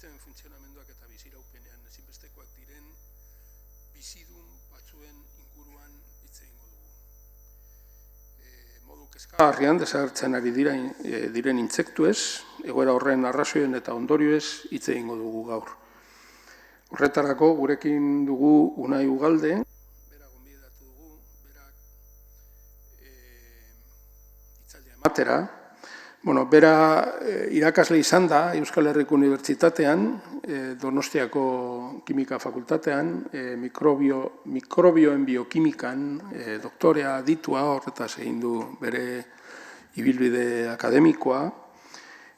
ekosistemen funtzionamenduak eta biziraupenean ezinbestekoak diren bizidun batzuen inguruan hitz egingo dugu. Modu kezkagarrian desagertzen ari diren intsektuez, egoera horren arrazoien eta ondorioez hitz egingo dugu gaur. Horretarako gurekin dugu Unai Ugalde, bera gonbidatu dugu, berak hitzaldia ematera. Bera irakasle izan da Euskal Herriko Unibertsitatean, Donostiako Kimika Fakultatean, mikrobioen biokimikan doktorea aditua, horretaz egin du bere ibilbide akademikoa,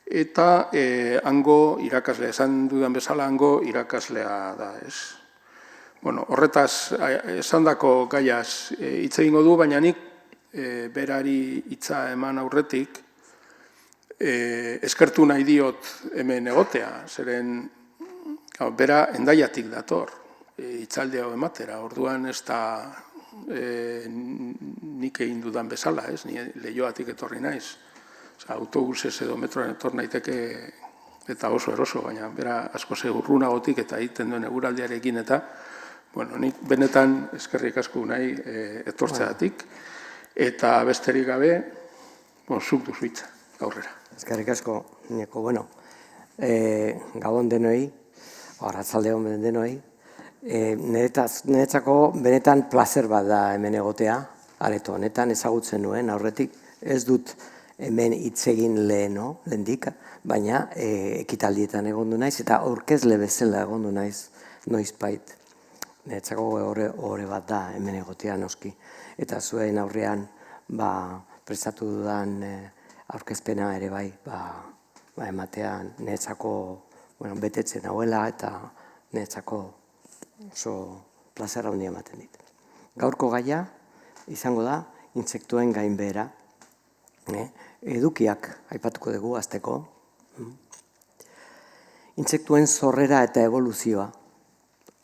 eta hango irakaslea, esan dudan bezala hango irakaslea da, ez. Horretaz, esandako gaiaz hitz egingo du, baina nik berari hitza eman aurretik, eskertu nahi diot hemen egotea, zeren bera Hendaiatik dator, hitzaldi hau ematera, orduan ez da nik egin dudan bezala, ez, ni Leioatik etorri naiz. Autobusez edo metroan etor naiteke eta oso eroso, baina bera asko urrunagotik eta egiten duen eguraldiarekin eta nik benetan eskerrik asko nahi etortzeatik eta besterik gabe zuk duzu hitza aurrera. Eskerrik asko, Nieko, gabon denoi, arratsalde on denoi. Niretzako benetan plazer bat da hemen egotea, areto honetan ezagutzen nuen aurretik, ez dut hemen hitz egin lehendik, baina ekitaldietan egondu naiz eta aurkezle bezala egondu naiz noizbait. Niretzako ohore bat da hemen egotea noski. Eta zuen aurrean prestatu dudan aurkezpena ere bai ematea niretzako betetzen hauela eta niretzako oso plazera handia ematen dit. Gaurko gaia izango da intsektuen gainbehera. Edukiak aipatuko dugu hasteko. Intsektuen sorrera eta eboluzioa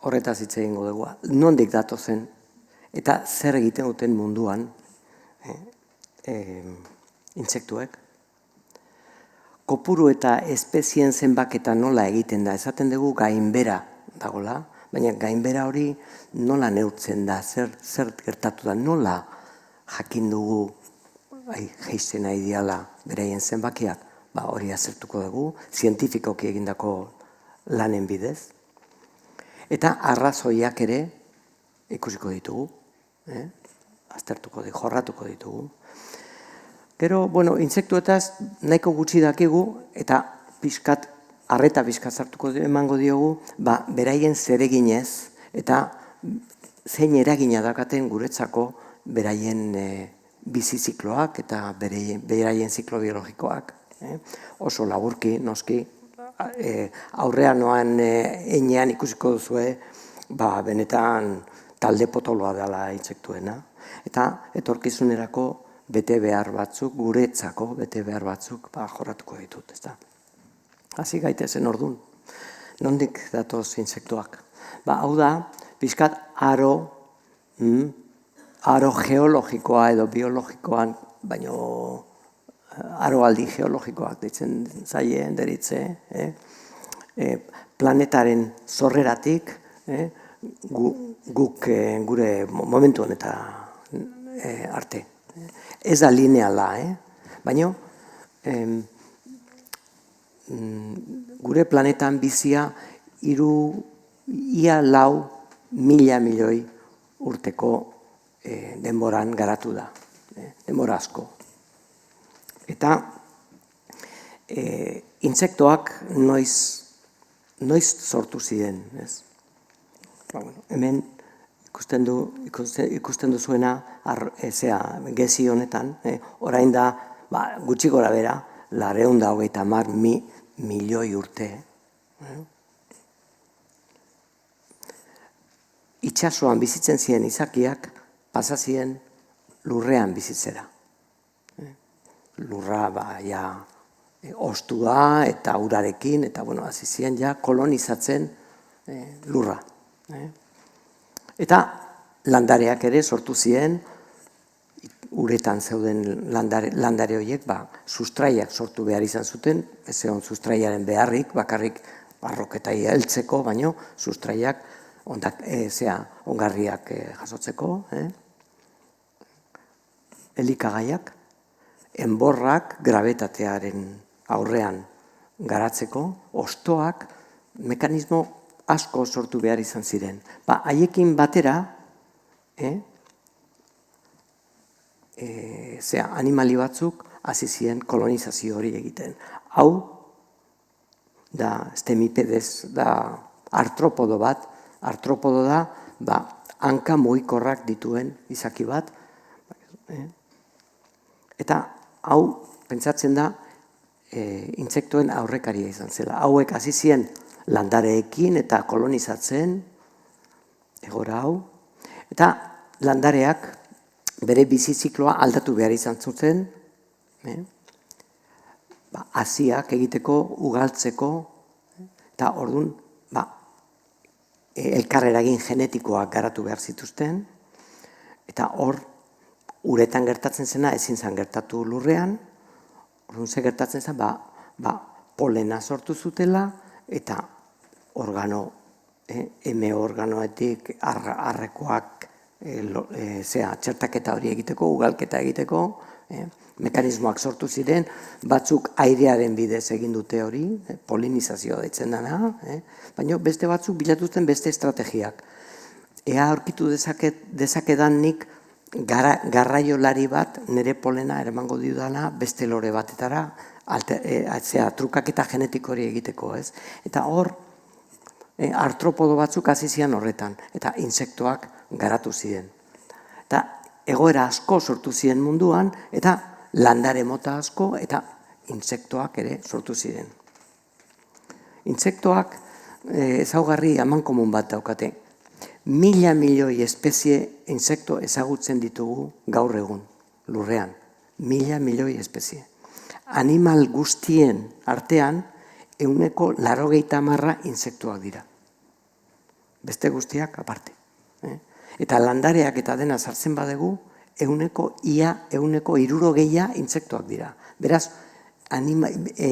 horretaz hitz egingo dugu. Nondik datozen eta zer egiten duten munduan intsektuek. Kopuru eta espezien zenbaketa nola egiten da, esaten dugu gainbehera dagoela, baina gainbehera hori nola neurtzen da, zer gertatu da, nola jakin dugu jaisten nahi diala beraien zenbakiak, hori azertuko dugu, zientifikoki egindako lanen bidez, eta arrazoiak ere ikusiko ditugu, aztertuko ditugu, jorratuko ditugu. Gero, intsektuetaz nahiko gutxi dakigu eta arreta pixkat sartuko emango diogu, beraien zereginez eta zein eragina dakaten guretzako beraien bizizikloak eta beraien ziklo biologikoak. Oso laburki, noski, aurrean noan einean ikusiko duzue, benetan talde potoloa dela intsektuena. Eta etorkizunerako bete behar batzuk, guretzako bete behar batzuk jorratuko ditut, ezta. Hasi gaitezen ordun. Nondik datoz intsektuak? Hau da, pixkat aro geologikoa edo biologikoan, baino aroaldi geologikoak deitzen zaien deritze, planetaren sorreratik, guk gure momentu honetan arte. Ez da lineala, baina gure planetan bizia ia 4.000 milioi urteko denboran garatu da, denbora asko. Eta intsektoak noiz sortu ziren, ez? Hemen ikusten duzuena gezi honetan, orain da gutxi gora bera, 430 milioi urte. Itsasoan bizitzen ziren izakiak pasa ziren lurrean bizitzera. Lurra ostua eta urarekin, eta hasi ziren kolonizatzen lurra. Eta landareak ere sortu ziren, uretan zeuden landare horiek, sustraiak sortu behar izan zuten, ez egon sustraiaren beharrik, bakarrik arroketai heltzeko, baino sustraiak ongarriak jasotzeko, elikagaiak, enborrak grabetatearen aurrean garatzeko, ostoak, mekanismo asko sortu behar izan ziren. Haiekin batera, animali batzuk hasi ziren kolonizazio hori egiten. Hau, da Stemipedes, da artropodo bat, artropodo da, hanka mugikorrak dituen izaki bat, eta hau, pentsatzen da, intsektuen aurrekaria izan zela. Hauek hasi ziren landareekin eta kolonizatzen, egora hau, eta landareak bere bizizikloa aldatu behar izan zuten, haziak egiteko, ugaltzeko, eta orduan, elkarreragin genetikoak garatu behar zituzten, eta hor, uretan gertatzen zena, ezin zen gertatu lurrean, orduan ze gertatzen zen, polena sortu zutela, eta organo, organoetik arrekoak, txertaketa hori egiteko, ugalketa egiteko, mekanismoak sortu ziren, batzuk airearen bidez egin dute hori, polinizazioa deitzen dena, baina beste batzuk bilatuzten beste estrategiak. Ea aurkitu dezakedan nik garraiolari bat nire polena eramango diudana beste lore batetara, trukaketa genetiko hori egiteko, ez? Eta hor, artropodo batzuk hasi ziren horretan, eta intsektoak garatu ziren. Eta egoera asko sortu ziren munduan, eta landare mota asko, eta intsektoak ere sortu ziren. Intsektoak ezaugarri amankomun bat daukate. 1000 milioi espezie intsekto ezagutzen ditugu gaur egun, lurrean. 1000 milioi espezie. Animal guztien artean, 80% intsektoak dira. Beste guztiak aparte. Eta landareak eta dena sartzen badegu, ia 60% intsektoak dira. Beraz,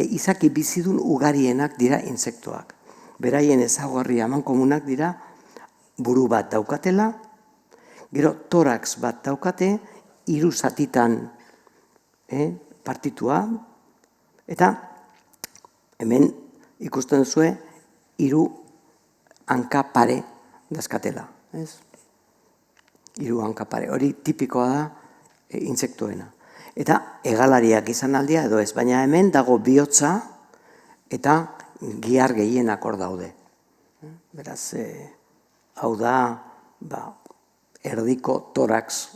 izaki bizidun ugarienak dira intsektoak. Beraien ezaugarri amankomunak dira, buru bat daukatela, gero torax bat daukate, 3 zatitan partitua, eta hemen ikusten duzue 3 hanka pare dazkatela. 3 hanka pare, hori tipikoa da intsektoena. Eta hegalariak izan aldia edo ez, baina hemen dago bihotza eta gihar gehienak hor daude. Beraz, hau da, erdiko torax,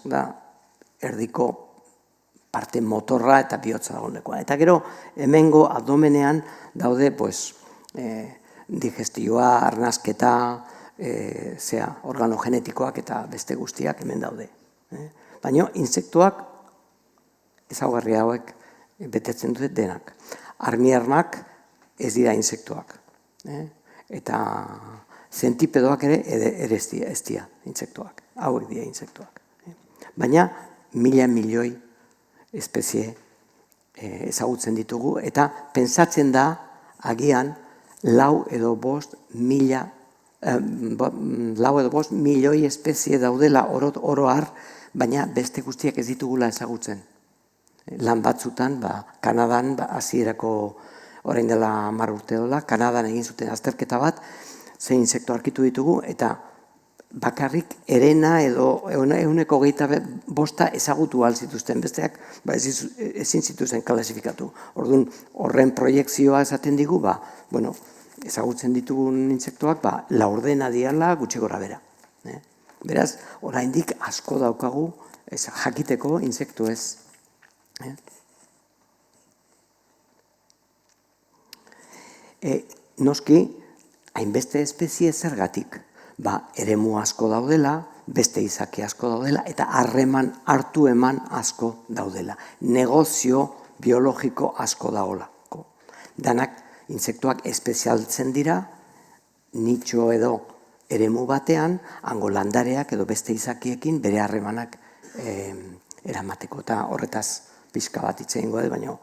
erdiko parte motorra eta bihotza dagoenekoa. Eta gero, hemengo abdomenean daude, digestioa, arnasketa, organogenetikoak eta beste guztiak hemen daude. Baina, intsektuak ezaugarri hauek betetzen dute denak. Armiarmak ez dira intsektuak. Eta zentipedoak ere ez dira intsektuak. Hauek dira intsektuak. Baina, 1000 milioi espezie ezagutzen ditugu, eta pentsatzen da, agian, 4 edo 5 milioi espezie daudela oro har, baina beste guztiak ez ditugula ezagutzen. Lan batzutan, Kanadan, hasierako orain dela 10 urte dola, Kanadan egin zuten azterketa bat, zein intsekto aurkitu ditugu, eta bakarrik erena edo 125 ezagutu ahal zituzten, besteak ezin zituzten klasifikatu. Orduan, horren proiekzioa esaten digu, ezagutzen ditugun intsektoak, laurdena diala gutxi gora bera. Beraz, oraindik asko daukagu jakiteko intsektu ez. Noski, hainbeste espezie zergatik, eremu asko daudela, beste izaki asko daudela, eta harreman hartu eman asko daudela. Negozio biologiko asko daolako. Danak intsektuak espezialtzen dira, nitxo edo eremu batean, hango landareak edo beste izakiekin bere harremanak eramateko. Eta horretaz pixka bat hitz egingo dut, baina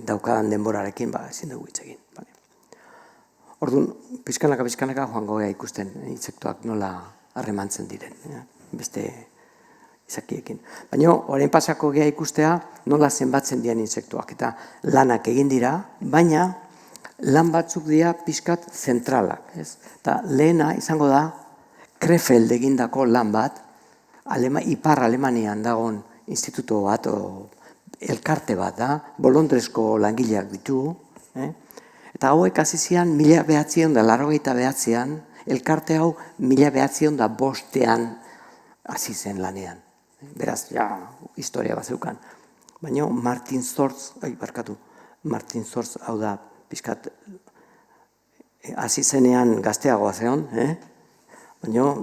daukadan denborarekin ezin dugu hitz egin. Orduan, pizkanaka joango gea ikusten intsektuak nola harremantzen diren, beste izakiekin. Baina, orain pasako gea ikustea nola zenbatzen diren intsektuak. Eta lanak egin dira, baina lan batzuk dira pizkat zentralak. Eta lehena izango da, Krefeld egindako lan bat, Ipar Alemanian dagoen instituto bat, elkarte bat da, Bolondresko langileak ditugu, eta hauek hasi zian 1989an, elkarte hau 1905an hasi zen lanean. Beraz, historia bat zeukan. Baina Martin Zorz hau da, pixkat, hasi zenean gazteagoa zeon, baina,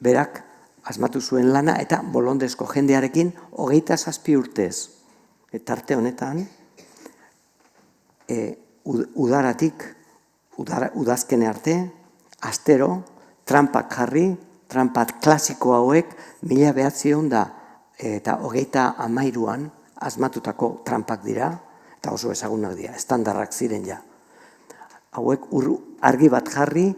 berak asmatu zuen lana eta Bolondresko jendearekin 27 urtez. Tarte honetan, udazkene arte, astero, trampak jarri, trampak klasiko hauek 1993an asmatutako trampak dira, eta oso ezagunak dira, estandarrak ziren ja. Hauek argi bat jarri,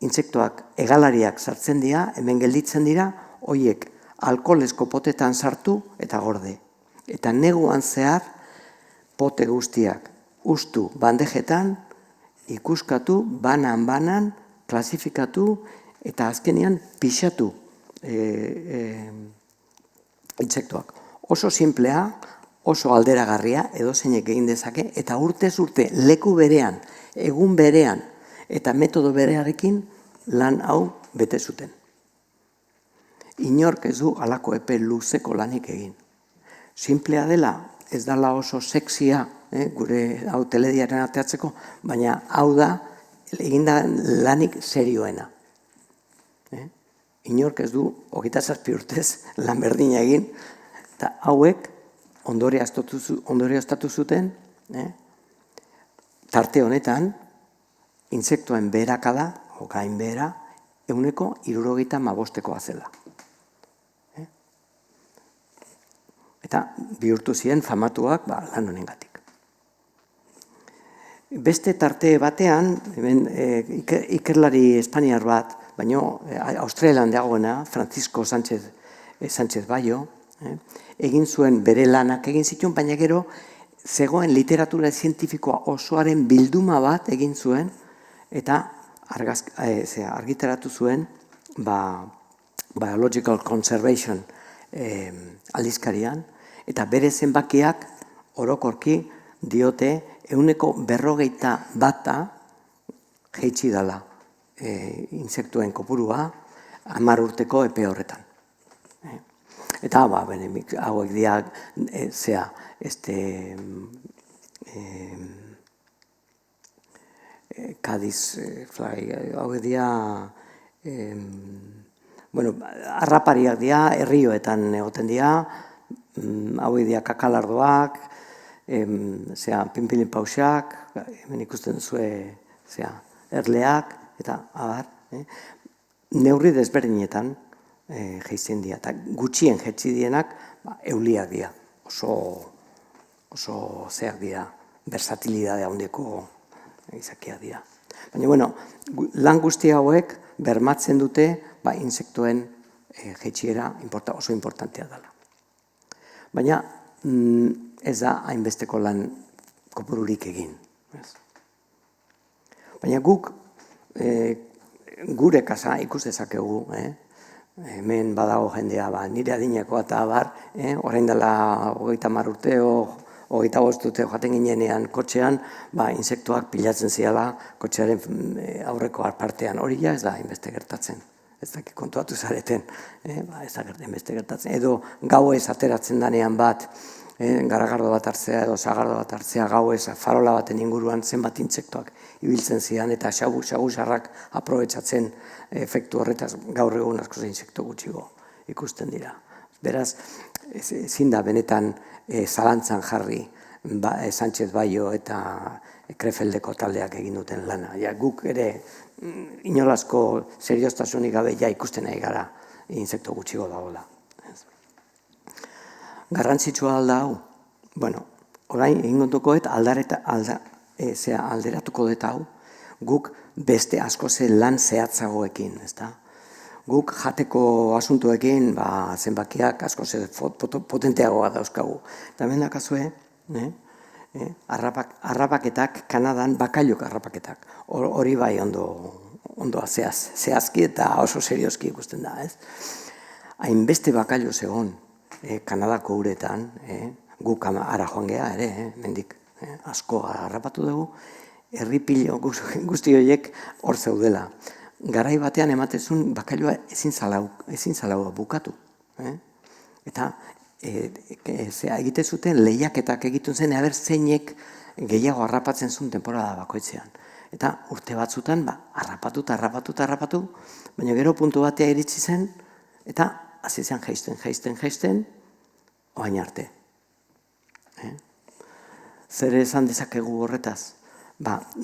intsektoak hegalariak sartzen dira, hemen gelditzen dira, horiek alkoholezko potetan sartu eta gorde. Eta neguan zehar, pote guztiak ustu bandejetan, ikuskatu, banan, klasifikatu, eta azkenean pixatu intsektoak. Oso simplea, oso alderagarria, edozeinek egin dezake, eta urtez urte leku berean, egun berean, eta metodo berearekin lan hau bete zuten. Inork ez du halako epe luzeko lanik egin. Simplea dela, ez dela oso sexia, gure hau telediaren ateatzeko, baina hau da, eginda lanik serioena. Inork ez du, 27 urtez, lan berdina egin, eta hauek ondorioztatu zuten, tarte honetan, intsektuen beherakada, gainbehera, 75%koa zela. Eta bihurtu ziren famatuak lan honengatik. Beste tarte batean, ikerlari espaniar bat, baina Australian dagoena, Francisco Sánchez Bayo, egin zuen bere lanak egin zituen, baina gero zegoen literatura zientifikoa osoaren bilduma bat egin zuen, eta argitaratu zuen Biological Conservation aldizkarian, eta bere zenbakiak orokorki diote 50% jaitsi dela intsektuen kopurua 10 urteko epe horretan. Eta hauek dira Cadiz fly, hauek dira harrapariak dira, herrioetan egoten dira, hauek dira kakalardoak, pinpilin pausak, hemen ikusten zue erleak, eta abar, neurri desberdinetan jaizten dira, eta gutxien jaitsi dienak euliak dira, oso zeak dira, versatilidade handiko izakiak dira. Baina, lan guzti hauek bermatzen dute intsektuen jaitsiera oso importantea dela. Baina, ez da hainbesteko lan kopururik egin. Baina guk, gure kasa ikus dezakegu, hemen badago jendea, nire adinekoa eta orain dela 30 urte, 25 urte jaten ginenean kotxean, intsektuak pilatzen ziala kotxearen aurreko partean. Hori ez da hainbeste gertatzen. Ez dakit kontuatu zareten, ez da hainbeste gertatzen. Edo gauez ateratzen danean bat, garagardo bat hartzea edo sagardo bat hartzea gauez farola baten inguruan zenbat intsektuak ibiltzen zidan eta xagusarrak aprobetxatzen efektu horretaz gaur egun asko intsektu gutxigo ikusten dira. Beraz, ezin da benetan zalantzan jarri Sánchez Bayo eta Krefeldeko taldeak egin duten lana. Guk ere inolazko serioztasunik gabe ikusten nahi gara intsektu gutxigo dagoela. Garrantzitsua alda hau? Orain egin kontukoet alderatuko dut hau, guk beste asko lan zehatzagoekin, ezta? Guk jateko asuntoekin zenbakiak asko potenteagoa dauzkagu. Eta hemen dakazue, harrapaketak, Kanadan bakailuk harrapaketak. Hori bai ondo zehazki eta oso serioski ikusten da, ez? Hainbeste bakailu zegoen Kanadako uretan, guk ara joan geha ere, mendik asko harrapatu dugu, herripilo guzti horiek hor zeudela. Garai batean ematezun bakailua ezin zalaua bukatu. Eta egite zuten lehiaketak egiten zen, aber zeinek gehiago harrapatzen zuen temporada bakoitzean. Eta urte batzutan, harrapatu, baina gero puntu batea iritsi zen, eta hasi zen jaisten, oain arte. Zer esan dezakegu horretaz?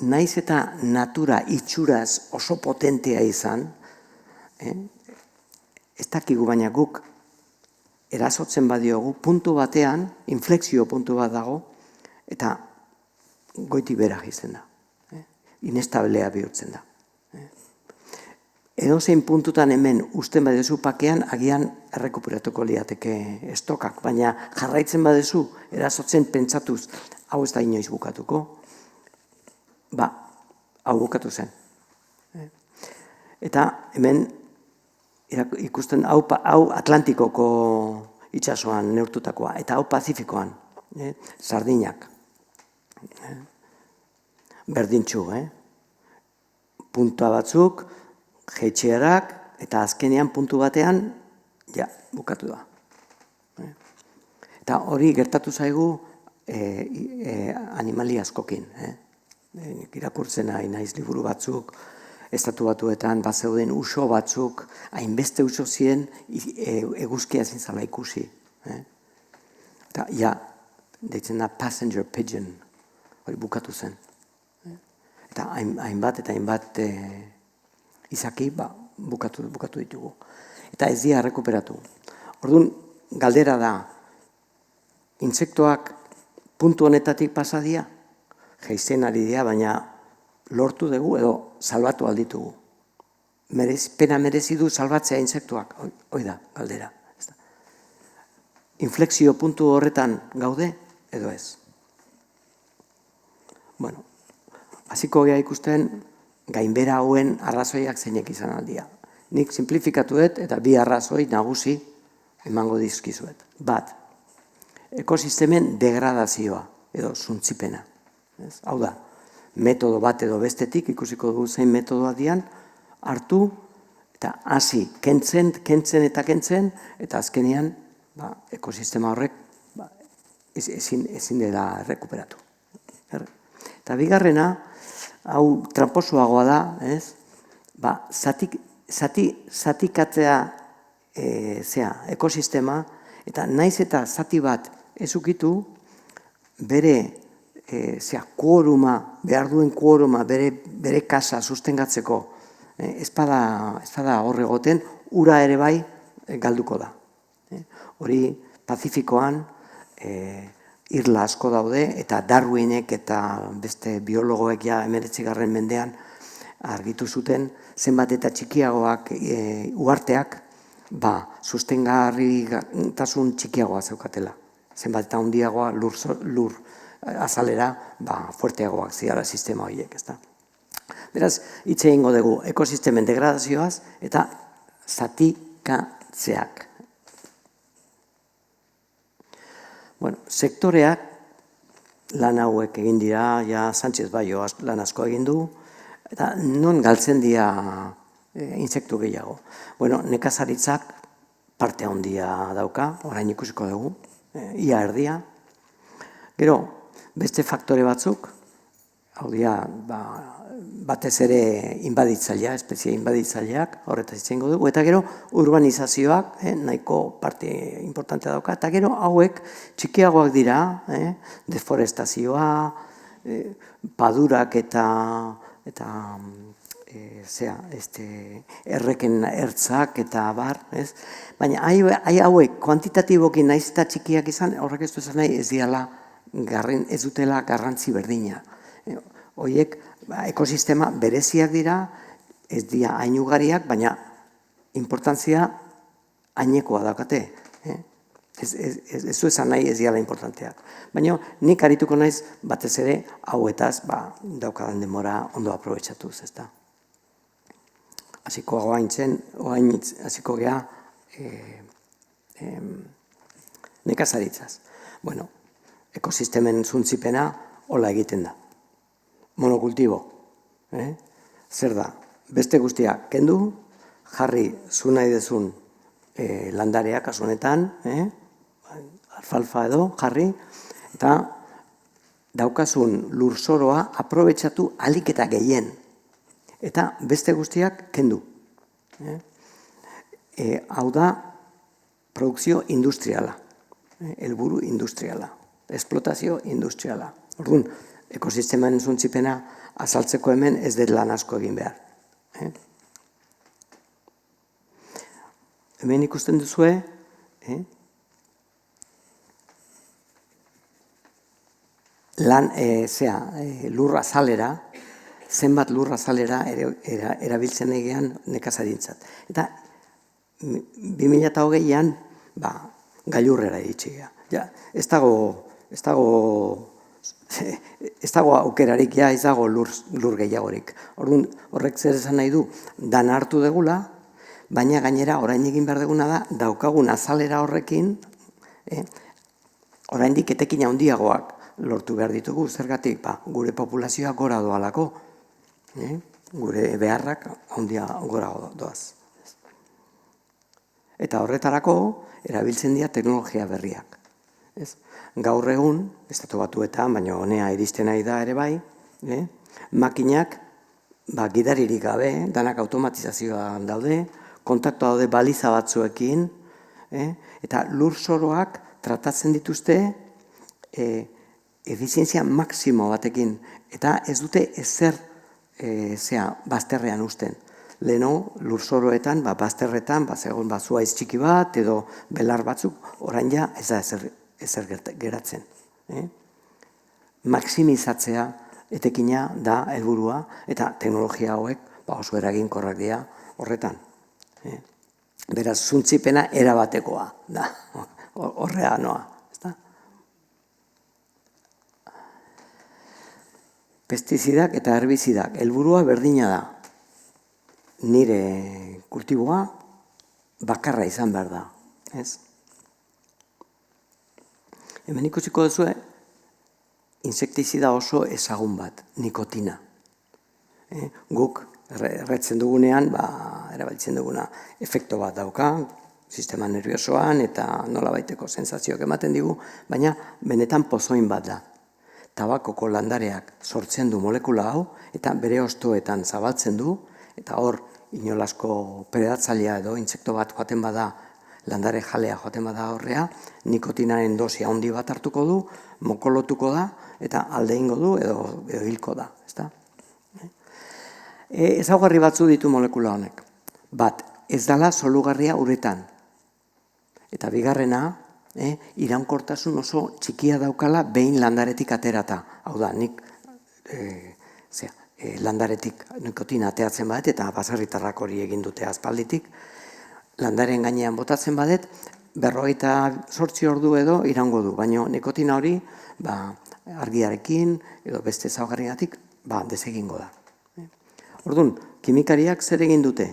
Naiz eta natura itxuraz oso potentea izan, ez dakigu baina guk erasotzen badiogu, puntu batean, inflexio puntu bat dago, eta goiti bera jaisten da. Inestablea bihurtzen da. Edozein puntutan hemen usten badezu pakean, agian errekuperatuko liateke estokak, baina jarraitzen badezu, erasotzen pentsatuz, hau ez da inoiz bukatuko, hau bukatu zen. Eta hemen ikusten hau Atlantikoko itsasoan neurtutakoa, eta hau Pazifikoan, sardinak. Berdintxu, puntua batzuk, jeitxerak, eta azkenean puntu batean, bukatu da. Eta hori gertatu zaigu animali askokin. Irakurtzen nahi naiz liburu batzuk, Estatu Batuetan bazeuden uso batzuk, hainbeste uso ziren eguzkia ezin zala ikusi. Eta, deitzen da passenger pigeon, hori bukatu zen. Eta hainbat izaki bukatu ditugu. Eta ez dira rekuperatu. Orduan, galdera da, intsektoak puntu honetatik pasadia, jaisten ari dira, baina lortu dugu edo salbatu alditugu. Pena merezi du salbatzea intsektuak, hoi da, galdera. Inflexio puntu horretan gaude edo ez. Bueno, hasiko gea ikusten gainbera hauen arrazoiak zeinek izan aldia. Nik simplifikatu dut eta bi arrazoi nagusi emango dizkizuet. Bat, ekosistemen degradazioa edo suntzipena. Hau da, metodo bat edo bestetik, ikusiko dugu zein metodoa dian, hartu eta hasi kentzen, eta azkenean ekosistema horrek ezin dela errekuperatu. Eta bigarrena, hau tramposoagoa da, zatikatzea ekosistema, eta naiz eta zati bat ezukitu, bere behar duen kuoruma, bere kasa sustengatzeko, ez bada horregoten, ura ere bai galduko da. Hori Pazifikoan irla asko daude, eta Darwinek eta beste biologoek 19. mendean argitu zuten, zenbat eta txikiagoak uharteak, sustengarritasun txikiagoa zeukatela. Zenbat eta handiagoa lur azalera, fuerteagoak ziala sistema horiek, ezta. Beraz, hitz egingo dugu ekosistemen degradazioaz eta zatikatzeak. Bueno, sektoreak lan hauek egin dira, Sánchez Bayo lan asko egin du, eta non galtzen dira intsektu gehiago. Bueno, nekazaritzak parte handia dauka, orain ikusiko dugu, ia erdia. Gero, beste faktore batzuk, hau dira, batez ere inbaditzailea, espezie inbaditzaileak, horretaz izango dugu, eta gero urbanizazioak, nahiko parte importantea dauka, eta gero hauek txikiagoak dira, deforestazioa, padurak eta erreken ertzak eta bar, baina hauek kuantitatiboki naiz eta txikiak izan, horrek ez du esan nahi ez dutela garrantzi berdina. Horiek ekosistema bereziak dira, ez dira hain ugariak, baina importantzia hainekoa daukate. Ez du esan nahi ez diala importanteak. Baina nik arituko naiz batez ere hauetaz daukadan denbora ondo aprobetxatuz, ezta. Hasiko hasiko gea nekazaritzaz. Bueno, ekosistemen zuntzipena hola egiten da. Monokultibo. Zer da? Beste guztia kendu, jarri zu nahi dezun landareak kasu honetan, alfalfa edo jarri, eta daukazun lurzoroa aprobetxatu ahalik eta gehien. Eta beste guztiak kendu. Hau da produkzio industriala, helburu industriala, esplotazio industriala. Orduan, ekosistemen zuntzipena azaltzeko hemen ez dut lan asko egin behar. Hemen ikusten duzue, lur azalera, zenbat lur azalera erabiltzen egean nekazarintzat. Eta 2020an gailurrera iritsi gara. Ez dago aukerarik, ez dago lur gehiagorik. Orduan, horrek zer esan nahi du, dana hartu degula, baina gainera orain egin behar duguna da, daukagun azalera horrekin, oraindik etekin handiagoak lortu behar ditugu, zergatik, gure populazioa gora doalako, gure beharrak handia gora doaz. Eta horretarako, erabiltzen dira teknologia berriak. Gaur egun, estatu batuetan, baina honea iristen nahi da ere bai, makinak gidaririk gabe, danak automatizazioan daude, kontaktu daude baliza batzuekin, eta lurzoroak tratatzen dituzte efizientzia maksimo batekin, eta ez dute ezer bazterrean usten. Leheno, lurzoroetan, bazterretan, zegoen zuaiz txiki bat, edo belar batzuk, orain ja ez da ezer geratzen. Maksimizatzea etekina da helburua, eta teknologia hauek oso eraginkorrak dira horretan. Beraz, zuntzipena erabatekoa da, horrea noa. Pestizidak eta herbizidak, helburua berdina da. Nire kultiboa bakarra izan behar da. Hemen ikusiko duzue, insektizida oso ezagun bat, nikotina. Guk erretzen dugunean, erabiltzen duguna efekto bat dauka, sistema nerviosoan eta nolabaiteko sensazioak ematen digu, baina benetan pozoin bat da. Tabakoko landareak sortzen du molekula hau, eta bere hostoetan zabaltzen du, eta hor inolasko predatzailea edo intsekto bat joaten bada, landare jalea joaten bada horrea, nikotinaren dosia handi bat hartuko du, mokolotuko da, eta alde ingo du edo hilko da. Ezaugarri batzu ditu molekula honek. Bat, ez dala solugarria uretan. Eta bigarrena, iraunkortasun oso txikia daukala behin landaretik aterata. Hau da, nik landaretik nikotina ateatzen badet, eta baserritarrak hori egin dute aspalditik, landaren gainean botatzen badet, 48 ordu edo iraungo du, baina nikotina hori argiarekin edo beste ezaugarrigatik desegingo da. Orduan, kimikariak zer egin dute?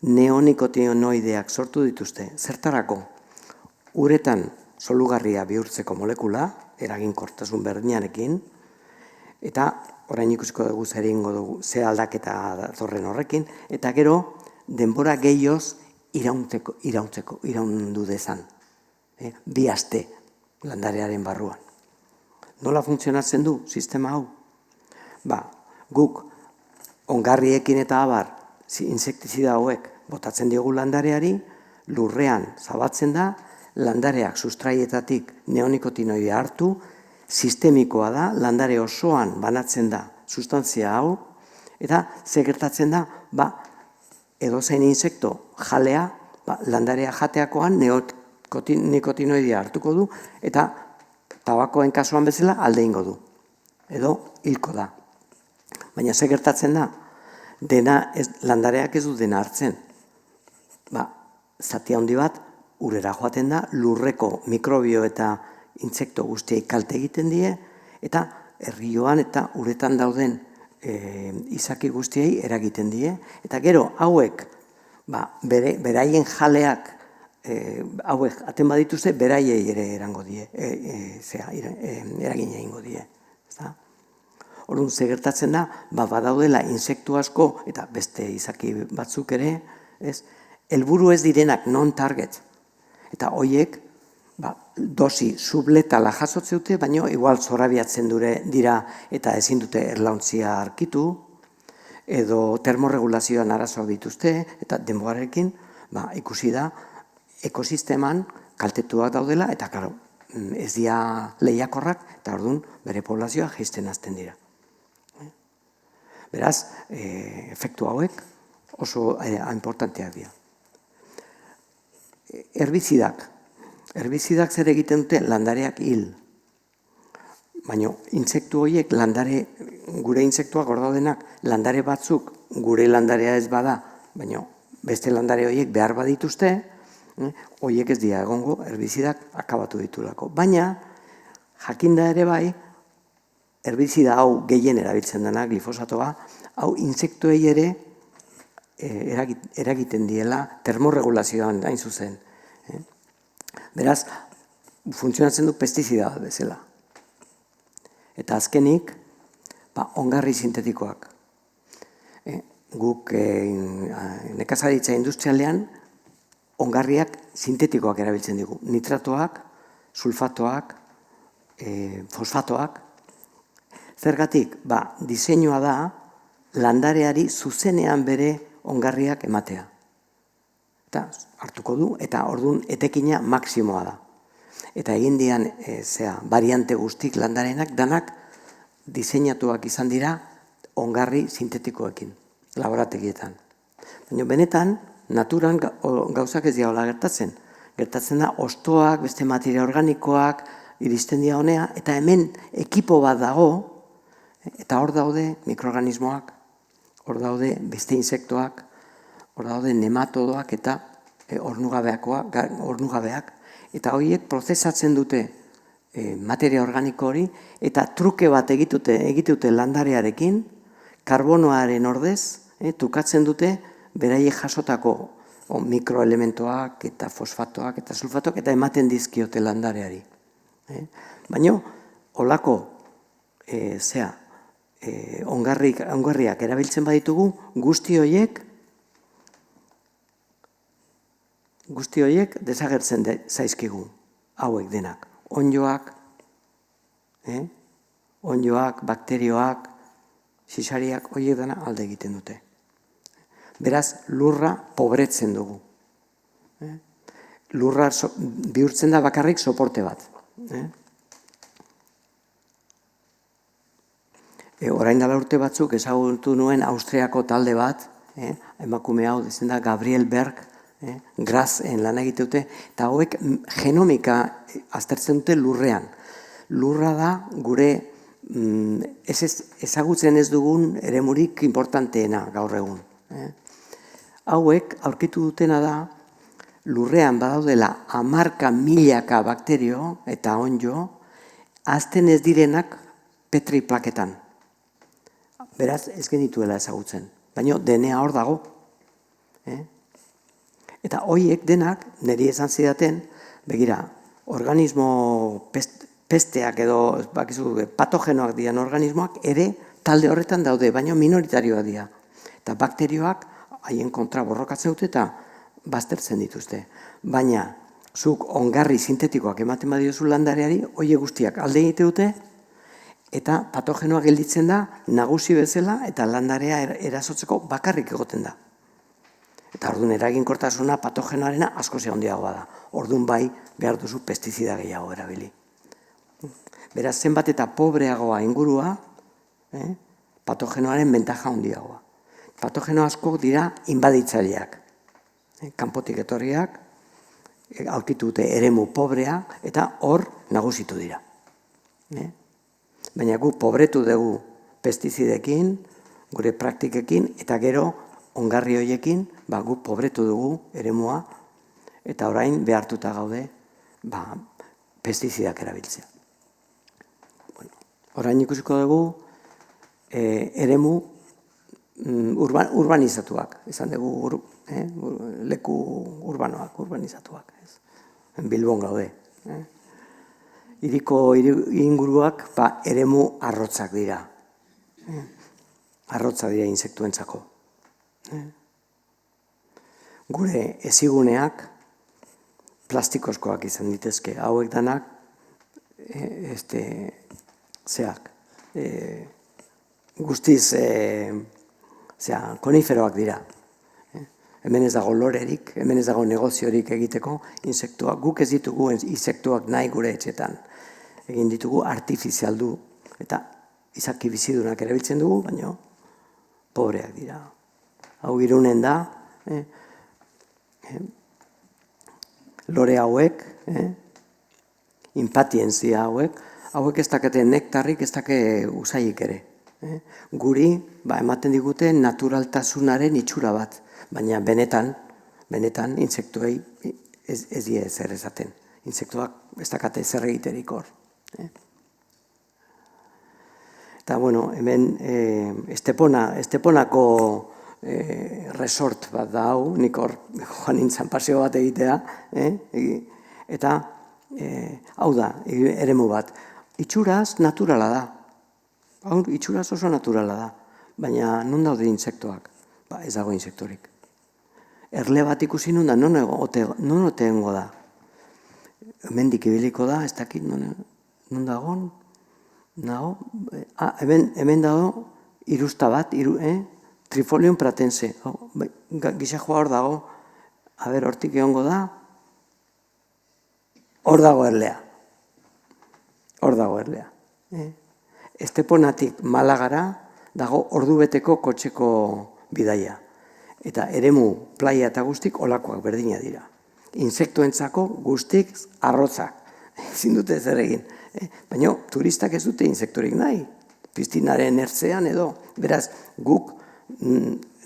Neonikotinoideak sortu dituzte. Zertarako? Uretan solugarria bihurtzeko molekula, eraginkortasun berdinarekin, eta orain ikusiko dugu zer egingo dugu, ze aldaketa datorren horrekin, eta gero denbora gehioz iraundu dezan. 2 aste landarearen barruan. Nola funtzionatzen du sistema hau? Guk ongarriekin eta abar insektizida hauek botatzen diogu landareari, lurrean zabatzen da, landareak sustraietatik neonikotinoidea hartu, sistemikoa da, landare osoan banatzen da sustantzia hau, eta ze gertatzen da, edozein insekto jalea, landarea jateakoan neonikotinoidea hartuko du, eta tabakoen kasuan bezala alde ingo du, edo hilko da. Baina ze gertatzen da, landareak ez du dena hartzen. Zati handi bat, urera joaten da, lurreko mikrobio eta intsekto guztiei kalte egiten die, eta herrioan eta uretan dauden izaki guztiei eragiten die, eta gero hauek, beraien jaleak, hauek aten badituzte, beraiei ere erango die, eragin egingo die. Orduan, ze gertatzen da, badaudela insektu asko, eta beste izaki batzuk ere, helburu ez direnak non-target. Eta horiek, dosi subletala jasotzeute, baina igual zorabiatzen dira eta ezin dute erlauntzia arkitu, edo termorregulazioan arazoak dituzte, eta denborarekin ikusi da ekosisteman kaltetuak daudela, eta ez dira lehiakorrak, eta orduan bere poblazioa jaisten hasten dira. Beraz, efektu hauek oso importanteak dira. Herbizidak zer egiten dute landareak hil. Baina intsektu horiek gure intsektuak hor daudenak landare batzuk gure landarea ez bada, baina beste landare horiek behar badituzte, horiek ez dira egongo herbizidak akabatu ditulako. Baina, jakinda ere bai, herbizida hau gehien erabiltzen dena, glifosatoa, hau intsektuei ere eragiten diela termorregulazioan hain zuzen. Beraz, funtzionatzen du pestizida bezala. Eta azkenik, ongarri sintetikoak. Guk nekazaritza industrialean ongarriak sintetikoak erabiltzen digu. Nitratoak, sulfatoak, fosfatoak. Zergatik, diseinua da landareari zuzenean bere ongarriak ematea. Eta hartuko du, eta orduan etekina maksimoa da. Eta egin dian variante guztik landarenak, danak diseinatuak izan dira ongarri sintetikoekin, laborategietan. Baina benetan, naturan gauzak ez dira gertatzen. Gertatzen da, hostoak, beste materia organikoak, iristen dira honea, eta hemen ekipo bat dago, eta hor daude mikroorganismoak, hor daude beste insektoak, hor daude nematodoak eta ornugabeak, eta horiek prozesatzen dute materia organiko hori, eta truke bat egitute landarearekin, karbonoaren ordez, trukatzen dute beraiek jasotako mikroelementoak eta fosfatoak eta sulfatoak, eta ematen dizkiote landareari. Baina, holako ongarriak erabiltzen baditugu, guzti horiek desagertzen zaizkigu, hauek denak. Onddoak, bakterioak, sisariak, horiek dena alde egiten dute. Beraz, lurra pobretzen dugu. Lurra bihurtzen da bakarrik soporte bat. Orain dela urte batzuk ezagutu nuen Austriako talde bat, emakume hau dezen da Gabriel Berg, Grazen lan egiteute, eta hauek genomika aztertzen dute lurrean. Lurra da gure ezagutzen ez dugun eremurik importanteena gaur egun. Hauek aurkitu dutena da lurrean badaudela 10.000 bakterio eta onddo hazten ez direnak Petri plaketan. Beraz, ez genituela ezagutzen. Baina DNA hor dago. Eta horiek denak, niri esan zidaten, begira, organismo pesteak edo patogenoak dian organismoak ere talde horretan daude, baina minoritarioak dira. Eta bakterioak haien kontra borrokatzen dute eta baztertzen dituzte. Baina, zuk ongarri sintetikoak ematen badiozu landareari, horiek guztiak alde egite dute, eta patogenoa gelditzen da nagusi bezala eta landarea erasotzeko bakarrik egoten da. Eta orduan eraginkortasuna patogenoarena askoz handiagoa da. Orduan bai behar duzu pestizida gehiago erabili. Beraz, zenbat eta pobreagoa ingurua, patogenoaren bentaja handiagoa. Patogeno asko dira inbaditzaileak. Kanpotik etorriak, aurkitu dute eremu pobrea eta hor nagusitu dira. Baina gu pobretu dugu pestizidekin, gure praktikekin, eta gero ongarri horiekin guk pobretu dugu eremua, eta orain behartuta gaude pestizidak erabiltzea. Orain ikusiko dugu eremu urbanizatuak, esan dugu leku urbanoak, urbanizatuak. Bilbon gaude. Hiriko inguruak eremu arrotzak dira. Arrotza dira insektuentzako. Gure eziguneak plastikozkoak izan ditezke, hauek danak guztiz koniferoak dira. Hemen ez dago lorerik, hemen ez dago negoziorik egiteko insektuak. Guk ez ditugu insektuak nahi gure etxetan. Egin ditugu artifizialdu eta izaki bizidunak erabiltzen dugu, baina pobreak dira. Hau Irunen da, lore hauek, impatientzia hauek ez dakete nektarrik, ez dake usaik ere. Guri ematen digute naturaltasunaren itxura bat, baina benetan insektuei ez die zer esaten. Insektuak ez dakate zer egiterik hor. Eta, hemen Esteponako resort bat da hau, nik hor joan nintzen paseo bat egitea, eta hau da, eremu bat. Itxuraz naturala da. Itxuraz oso naturala da, baina non daude insektuak? Ez dago insektorik. Erle bat ikusi nun da, non ote hengo da. Hemendik ibiliko da, ez dakit non dagoen. Hemen dago irusta bat, Trifolium pratense. Gixajoa hor dago, hortik egongo da, hor dago erlea. Hor dago erlea. Esteponatik Malagara dago ordubeteko kotxeko bidaia. Eta eremu, playa eta guztik olakoak berdina dira. Insektuentzako guztik arrotzak. Ezin dute zer egin. Baina turistak ez dute insektorik nahi. Piztinaren ertzean edo. Beraz, guk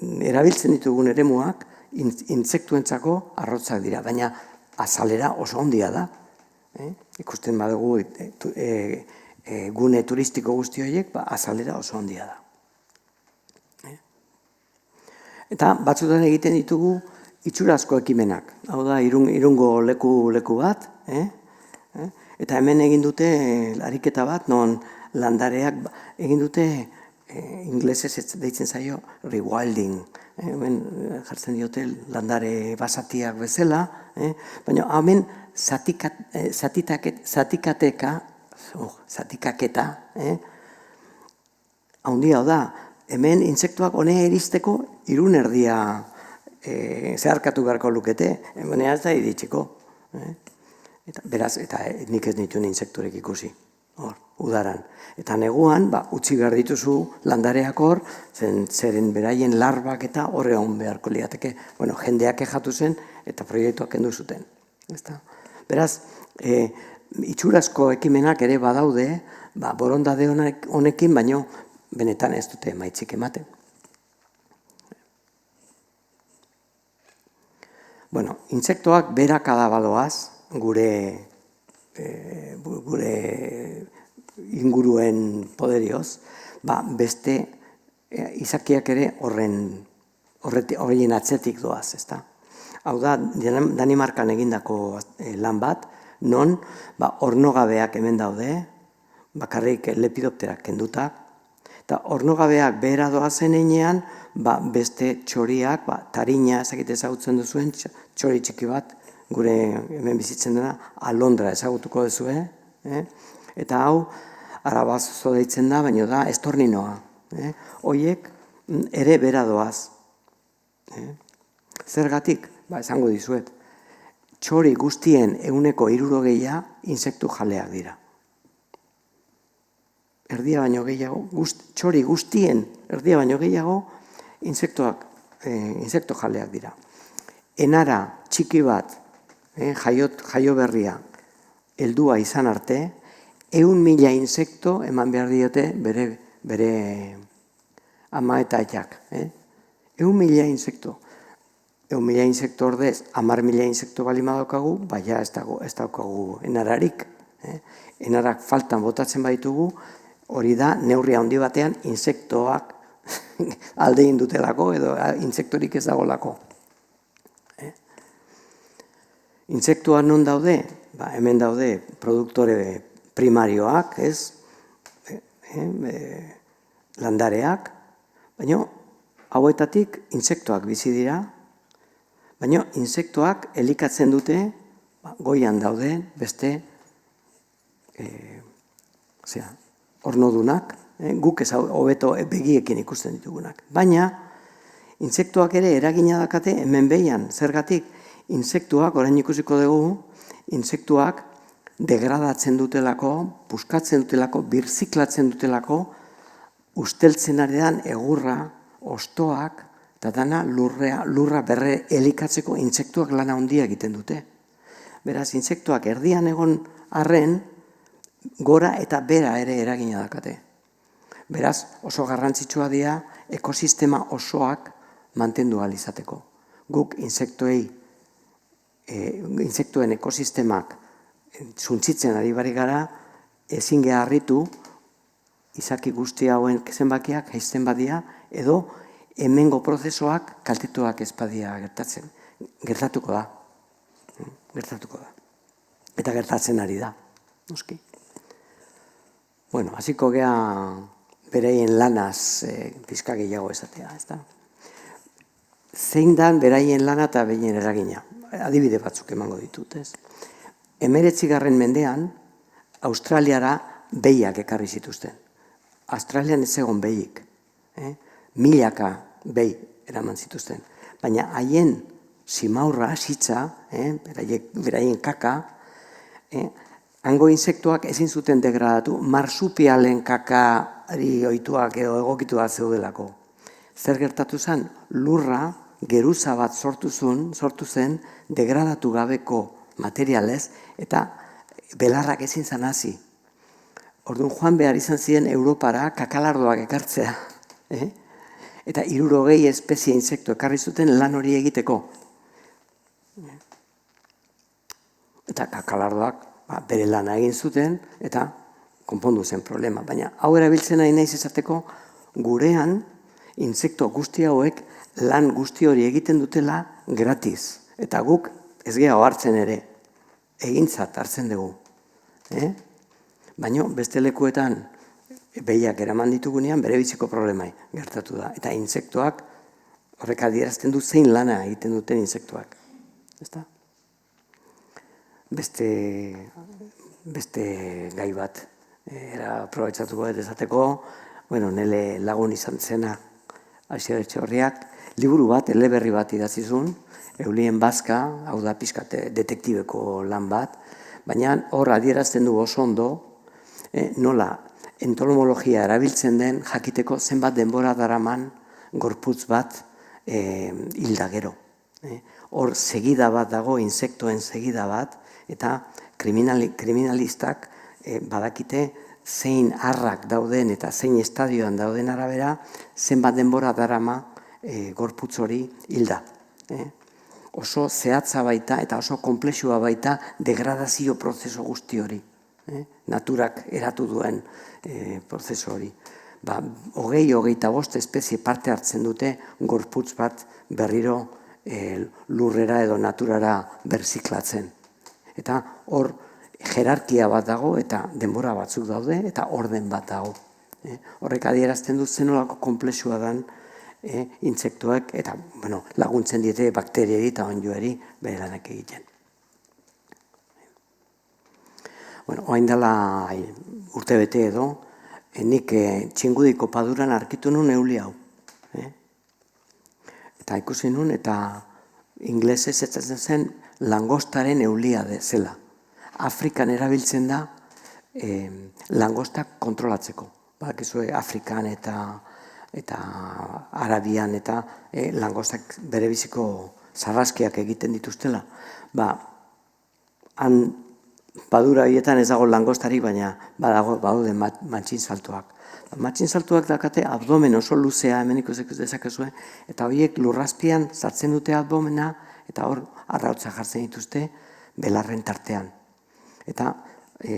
erabiltzen ditugun eremuak insektuentzako arrotzak dira. Baina azalera oso ondia da. Ikusten badugu gune turistiko guzti horiek, azalera oso ondia da. Eta batzutan egiten ditugu itxurazko ekimenak. Hau da, Irungo leku bat, eta hemen egin dute ariketa bat, non landareak egin dute, inglesez deitzen zaio, rewilding. Hemen jartzen diote landare basatiak bezala, baina hemen zatikaketa, handia da, hemen insektuak honea iristeko Irun erdia zeharkatu beharko lukete, hemenea ez da iritsiko. Beraz, eta nik ez nituen insekturek ikusi, udaran. Eta neguan, utzi behar dituzu landareak hor, zeren beraien larbak eta horre hon beharko liateke. Jendeak ejatu zen eta proiektuak kendu zuten. Beraz, itxurazko ekimenak ere badaude, borondade honekin, baino benetan ez dute emaitzik ematen. Insektoak berakada badoaz, gure inguruen poderioz, beste izakiak ere horrein atzetik doaz, ezta? Hau da, Danimarkan egindako lan bat, non ornogabeak hemen daude, bakarrik lepidopterak kendutak, eta ornogabeak behera doazen einean, beste txoriak, tarina ezakite ezagutzen duzuen, txori txiki bat, gure hemen bizitzen dena, alondra ezagutuko duzue, eta hau, arabazo deitzen da, baina da estorninoa. Hoiek ere bera doaz. Zergatik? Esango dizuet. Txori guztien 60% insektu jaleak dira. Erdia baino gehiago, txori guztien erdia baino gehiago, insektu jaleak dira. Enara txiki bat, jaio berria, heldua izan arte, 100.000 insekto eman behar diote bere ama eta aitak. 100.000 insekto. 100.000 insekto ordez, 10.000 insekto bali madaukagu, baina ez daukagu enararik. Enarak faltan botatzen baitugu, hori da neurria handi batean insektoak alde indutelako edo insektorik ez dagolako. Insektuak non daude? Hemen daude produktore primarioak, landareak, baina hauetatik insektoak bizi dira, baina insektoak elikatzen dute goian daude beste ornodunak, guk ez hobeto begiekin ikusten ditugunak. Baina insektoak ere eragina dakate hemen behian, zergatik insektuak, orain ikusiko dugu, insektuak degradatzen dutelako, puskatzen dutelako, birziklatzen dutelako, usteltzen arean egurra, ostoak, eta dana lurra berre elikatzeko insektuak lana handia egiten dute. Beraz, insektuak erdian egon arren, gora eta bera ere eragina dakate. Beraz, oso garrantzitsua dira ekosistema osoak mantendu ahal izateko. Guk insektuen ekosistemak suntsitzen ari bari gara, ezin geha harritu, izaki guzti hauen zenbakiak jaisten badia, edo hemengo prozesoak kaltetuak ez badia gertatzen. Gertatuko da. Eta gertatzen ari da. Noski. Bueno, hasiko gea beraien lanaz pizka gehiago esatea, ezta? Zein dan beraien lana eta beraien eragina? Adibide batzuk emango ditut, ez? 19. mendean, Australiara behiak ekarri zituzten. Australian ez egon behiik. Milaka behi eraman zituzten. Baina haien simaurra, sitza, beraien kaka, hango insektuak ezin zuten degradatu, marsupialen kakari ohituak edo egokituak zeudelako. Zer gertatu zen? Lurra, geruza bat sortu zen degradatu gabeko materialez, eta belarrak ezin zen hasi. Orduan joan behar izan ziren Europara kakalardoak ekartzea. Eta 60 espezie insektu ekarri zuten lan hori egiteko. Eta kakalardoak bere lana egin zuten, eta konpondu zen problema. Baina hau erabiltzen nahi naiz esateko, gurean insekto guzti hauek lan guzti hori egiten dutela gratis. Eta guk ez geha hartzen ere, egintzat hartzen dugu. Baina beste lekuetan behiak eraman ditugunean bere biziko problemai gertatu da. Eta insektoak horrek adierazten du zein lana egiten duten insektoak. Ezta? Beste gai bat aprobetxatuko dut esateko, nire lagun izan zena Asier Etxeorriak, liburu bat, eleberri bat idazizun, Eulien Bazka, hau da pixkat detektibeko lan bat, baina hor adierazten du oso ondo, nola entomologia erabiltzen den jakiteko zenbat denbora daraman gorputz bat hilda gero. Hor segida bat dago, insektuen segida bat, eta kriminalistak badakite zein arrak dauden eta zein estadioan dauden arabera, zenbat denbora darama gorputz hori hilda. Oso zehatza baita eta oso konplexua baita degradazio prozeso guzti hori. Naturak eratu duen prozeso hori. 20-25 espezie parte hartzen dute gorputz bat berriro lurrera edo naturara berziklatzen. Eta hor jerarkia bat dago eta denbora batzuk daude eta orden bat dago. Horrek adierazten du zenolako konplexua den intsektuak eta laguntzen diete bakteriari eta onddoari bere lanak egiten. Oain dela urte bete edo, nik Txingudiko paduran arkitu nun euli hau. Eta ikusi nun eta inglesez ezatzen zen langostaren eulia zela. Afrikan erabiltzen da langostak kontrolatzeko. Badakizue Afrikan eta Arabian eta langostak bere biziko sarraskiak egiten dituztela. Han padura horietan ez dago langostarik, baina badaude matxin saltoak. Matxin saltuak dakate abdomen oso luzea, hemen ikusik dezakezue, eta horiek lurrazpian sartzen dute abdomena, eta hor arrautza jartzen dituzte belarren tartean. Eta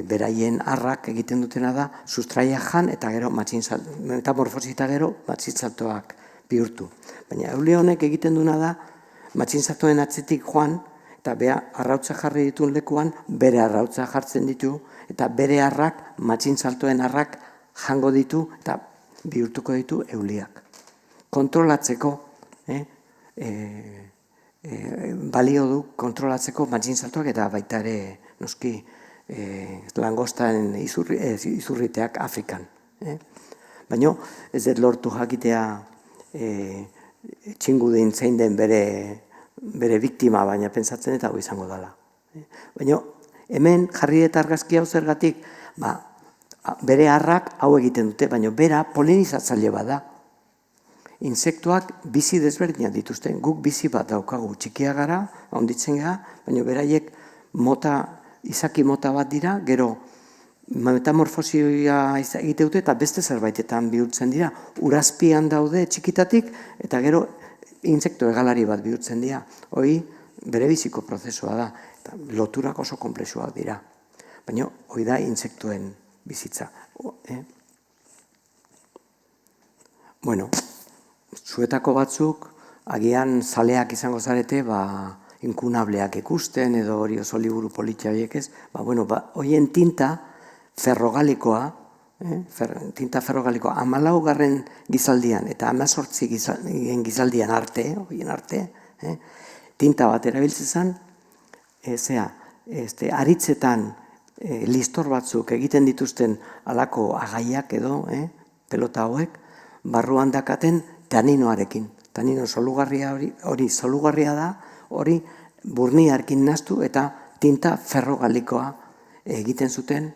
beraien arrak egiten dutena da, sustraia jan, eta gero metamorfosita gero matxin saltuak bihurtu. Baina euli honek egiten duna da, matxin saltuen atzetik joan, eta bea arrautza jarri dituen lekuan, bere arrautza jartzen ditu, eta bere arrak, matxin saltuen arrak, jango ditu eta bihurtuko ditu euliak. Kontrolatzeko, balio du kontrolatzeko matxin saltuak eta baita ere noski langostan izurriteak Afrikan. Baina ez dut lortu jakitea txingudin zein den bere biktima, baina pentsatzen eta hau izango dela. Baina hemen jarri eta argazki hau zergatik, bere harrak hau egiten dute, baina bera polinizatzaile bada. Insektoak bizi desberdinak dituzten, guk bizi bat daukagu, txikia gara, handitzen gara, baina beraiek izaki mota bat dira, gero metamorfosia egite dute eta beste zerbaitetan bihurtzen dira. Urazpian daude txikitatik eta gero insekto egalari bat bihurtzen dira. Hoi bere biziko prozesua da, eta loturak oso konplexuak dira. Baina hoi da insektuen bizitza. Bueno, zuetako batzuk, agian zaleak izango zarete, inkunableak ikusten, edo hori oso liburu politia horiek ez, horien tinta ferrogalikoa, tinta ferrogalikoa, 14. gizaldian, eta 18. gizaldian arte, horien arte, tinta bat erabiltzen zen, aritzetan, listor batzuk egiten dituzten alako agaiak edo, pelota hauek, barruan dakaten taninoarekin. Tanino solugarria hori solugarria da, hori burniarkin naztu eta tinta ferrogalikoa egiten zuten,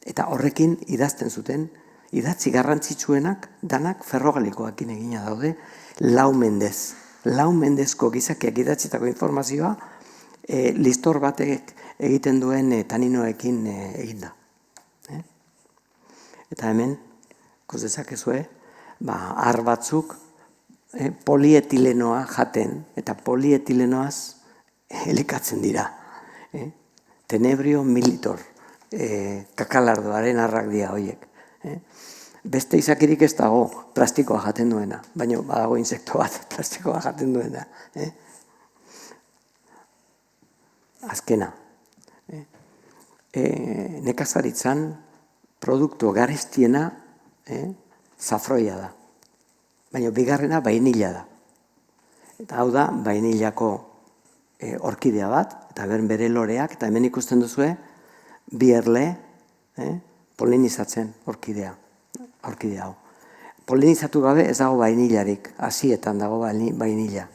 eta horrekin idazten zuten, idatzi garrantzitsuenak danak ferrogalikoakin egina daude, Lau Mendez. Lau Mendezko gizakiak idatzitako informazioa, listor batek egiten duen taninoekin eginda. Eta hemen, ikus dezakezue, har batzuk polietilenoa jaten, eta polietilenoaz elikatzen dira. Tenebrio militor, kakalardoaren harrak dira horiek. Beste izakirik ez dago plastikoa jaten duena, baina badago insekto bat plastikoa jaten duena. Azkena. Nekazaritzan produktu garestiena zafroia da. Baina bigarrena vainilla da. Eta hau da vainillako orkidea bat, eta bere loreak, eta hemen ikusten duzue, bi erle polinizatzen orkidea hau. Polinizatu gabe ez dago vainillarik, hasietan dago vainilla.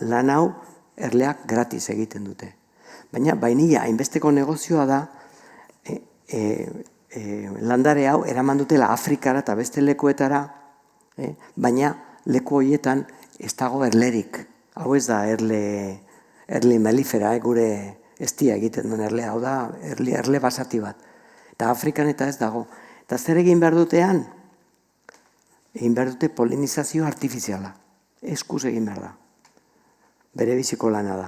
Lan hau erleak gratis egiten dute. Baina vainilla hainbesteko negozioa da, landare hau eraman dutela Afrikara eta beste lekuetara, baina leku horietan ez dago erlerik. Hau ez da erli melifera, gure estia egiten duen erlea, hau da erle basati bat. Eta Afrikan eta ez dago. Eta zer egin behar dutean? Egin behar dute polinizazio artifiziala. Eskuz egin behar da. Bere biziko lana da,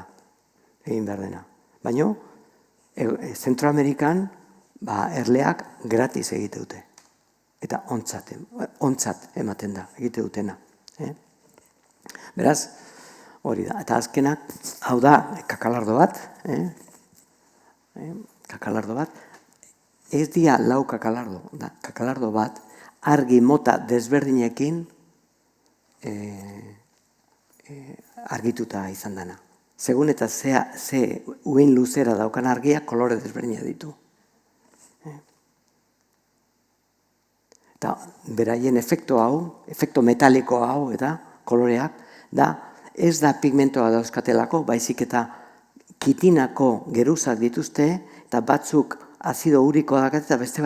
egin behar dena. Baina, Zentroamerikan, erleak gratis egite dute. Eta ontzat ematen da, egite dutena. Beraz, hori da. Eta azkenak, hau da, kakalardo bat. Kakalardo bat. Ez dia lau kakalardo. Kakalardo bat, argi mota desberdinekin argituta izan dana. Segun eta ze uin luzera daukan argiak kolore desberdina ditu. Eta beraien efekto metaliko hau eta koloreak, ez da pigmentoa dauzkatelako, baizik eta kitinako geruzak dituzte, eta batzuk azido urikoa dakat, eta beste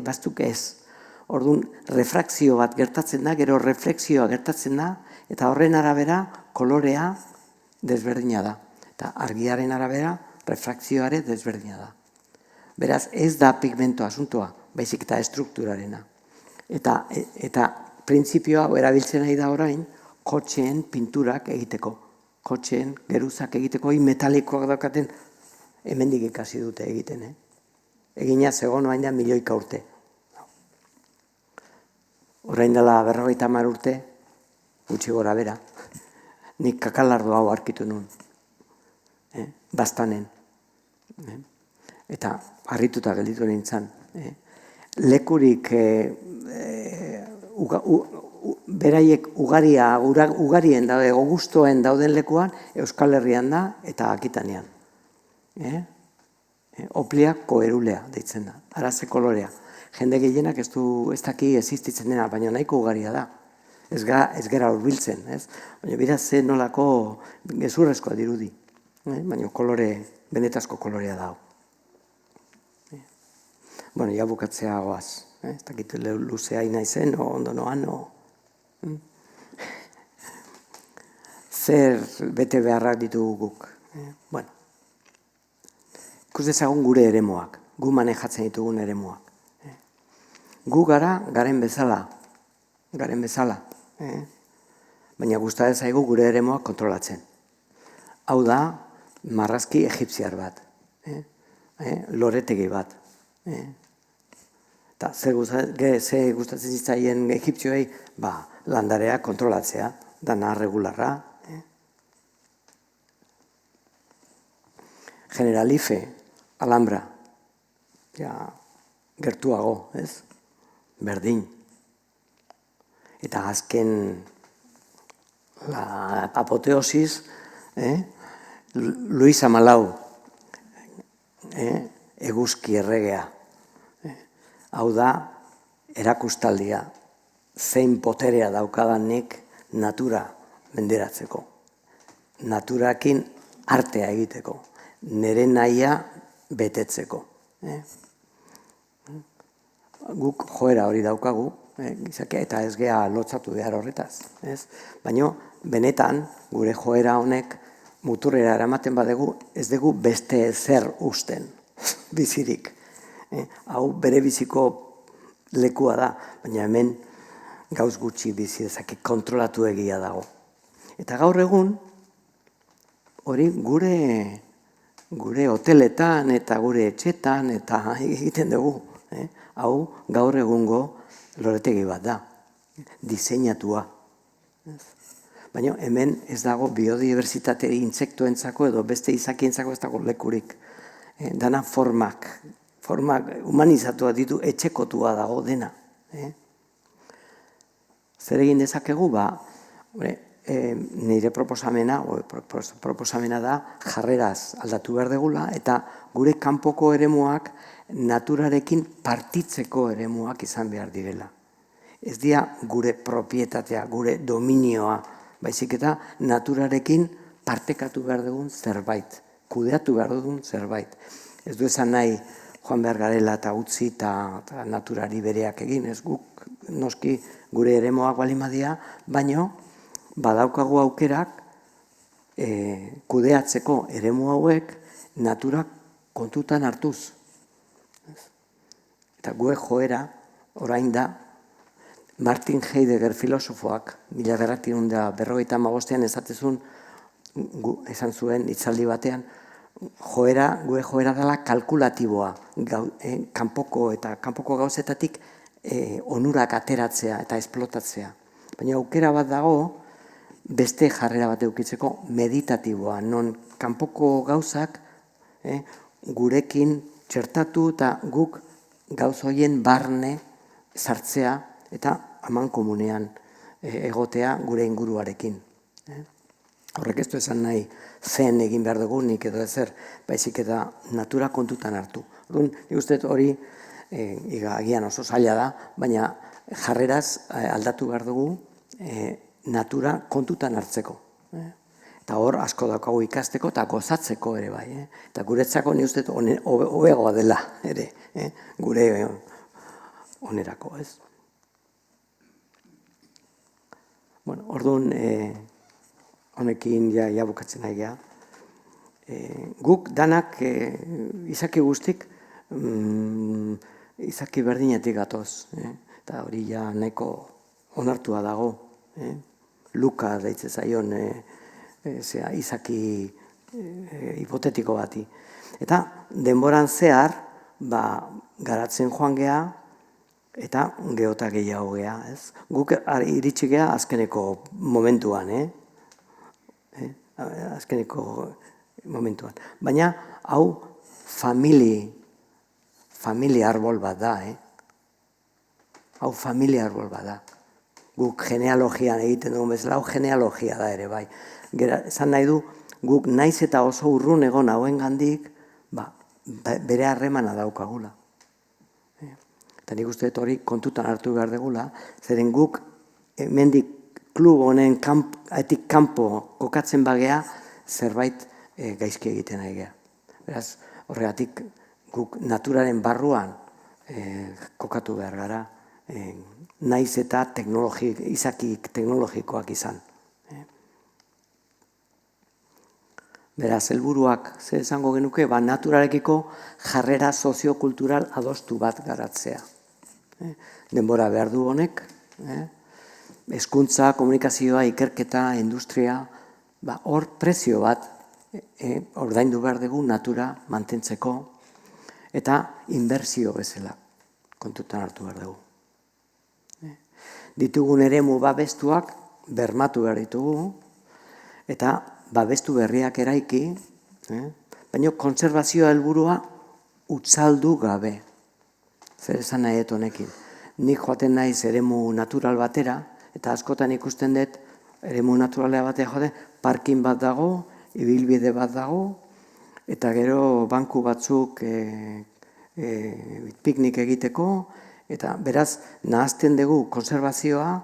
batzuk ez. Orduan, refrakzio bat gertatzen da, gero reflexioa gertatzen da, eta horren arabera kolorea desberdina da. Eta argiaren arabera refrakzioare desberdina da. Beraz, ez da pigmento asuntoa, baizik eta estrukturarena. Eta printzipioa erabiltzen nahi da orain, kotxeen pinturak egiteko. Kotxeen geruzak egiteko, metalikoak daukaten, hemendik ikasi dute egiten. Egina zegoen orain da milioika urte. Orain dela 50 urte, gutxi gora bera, nik kakalardo hau arkitu nun. Bastanen. Eta harrituta gelditu nintzen. Lekurik beraiek ugarien daude, gustoen dauden lekuan, Euskal Herrian da eta Akitanean. Opliak koerulea deitzen da, araze kolorea. Jende gehienak ez daki existitzen dena, baina nahiko ugaria da. Ez gara hurbiltzen, baina bera ze nolako gezurrezkoa dirudi. Baina benetazko kolorea da. Bueno, ja bukatzea goaz. Ez dakit luzea inaizen, ondo noan, zer bete beharrak ditugu guk. Bueno, ikus dezagun gure eremuak, gu manejatzen ditugun eremuak. Gu garen bezala, baina gusta ezaigu gure eremuak kontrolatzen. Hau da, marrazki egipziar bat, loretegi bat. Eta ze gustatzen zitzaien egipzioei, landarea kontrolatzea, dana regularra. Generalife, Alhambra, gertuago, ez? Berdin. Eta azken apoteosis, Luis Amalau, eguzki erregea. Hau da, erakustaldia, zein poterea daukadanik natura menderatzeko. Naturakin artea egiteko. Nere nahia betetzeko. Guk joera hori daukagu, eta ez gea lotzatu behar horretaz. Baina, benetan, gure joera honek muturrera eramaten badegu, ez dugu beste zer usten, bizirik. Hau bere biziko lekua da, baina hemen gauz gutxi bizi dezake kontrolatu egia dago. Eta gaur egun, hori gure hoteletan eta gure etxetan eta egiten dugu. Hau gaur egungo loretegi bat da, diseinatua. Baina hemen ez dago biodibertsitate intsektuentzako edo beste izakientzako ez dago lekurik. Dana formak humanizatua ditu, etxekotua dago dena. Zer egin dezakegu, nire proposamena da jarreraz aldatu behar degula eta gure kanpoko eremuak naturarekin partitzeko eremuak izan behar direla. Ez dira gure propietatea, gure dominioa, baizik eta naturarekin partekatu behar dugun zerbait, kudeatu behar dugun zerbait. Ez du esan nahi joan behar garela eta utzi eta naturari bereak egin, ez guk noski gure eremuak balimadia, baino badaukagu aukerak kudeatzeko eremu hauek naturak kontutan hartuz. Eta gue joera, orain da, Martin Heidegger filosofoak, 1955 esan zuen hitzaldi batean, gue joera dela kalkulatiboa, kanpoko gauzetatik onurak ateratzea eta esplotatzea. Baina aukera bat dago, beste jarrera bat eukitzeko meditatiboa, non kanpoko gauzak gurekin txertatu eta guk gauz horien barne sartzea eta amankomunean egotea gure inguruarekin. Horrek ez du esan nahi zen egin behar dugunik edo ezer, baizik eta natura kontutan hartu. Nik uste hori agian oso zaila da, baina jarreraz aldatu behar dugu natura kontutan hartzeko. Eta hor asko daukagu ikasteko eta gozatzeko ere bai. Eta guretzako nik uste hobegoa dela ere, gure onerako, ez? Bueno, orduan, honekin ja bukatzen nahi geha. Guk danak izaki guztik izaki berdinetik gatoz. eta hori ja nahiko onartua dago, Luka deitzen zaion izaki hipotetiko bati. Eta denboran zehar, garatzen joan gea, eta geota gehiago gea, ez? Guk iritsi gea azkeneko momentuan, azkeneko momentuan. Baina, hau familia arbol bat da, Hau familia arbol bat da. Guk genealogian egiten dugun bezala, hau genealogia da ere, bai. Esan nahi du, guk naiz eta oso urrun egon hauen gandik, bere harremana daukagula. Eta nik uste dut hori kontutan hartu behar degula, zeren guk hemendik klub honen etik kanpo kokatzen bagea, zerbait gaizki egiten nahi gea. Beraz, horregatik guk naturaren barruan kokatu behar gara, naiz eta izaki teknologikoak izan. Beraz, helburuak zer esango genuke, naturarekiko jarrera soziokultural adostu bat garatzea. Denbora behar du honek, hezkuntza, komunikazioa, ikerketa, industria, hor prezio bat ordaindu behar dugu natura mantentzeko eta inbertsio bezala kontutan hartu behar dugu. Ditugun eremu babestuak bermatu behar ditugu eta babestu berriak eraiki, baina kontserbazioa helburua utzaldu gabe. Zer esan nahi dut honekin. Nik joaten naiz eremu natural batera, eta askotan ikusten dut eremu naturalea batera joaten, parkin bat dago, ibilbide bat dago, eta gero banku batzuk piknik egiteko, eta beraz nahazten dugu kontserbazioa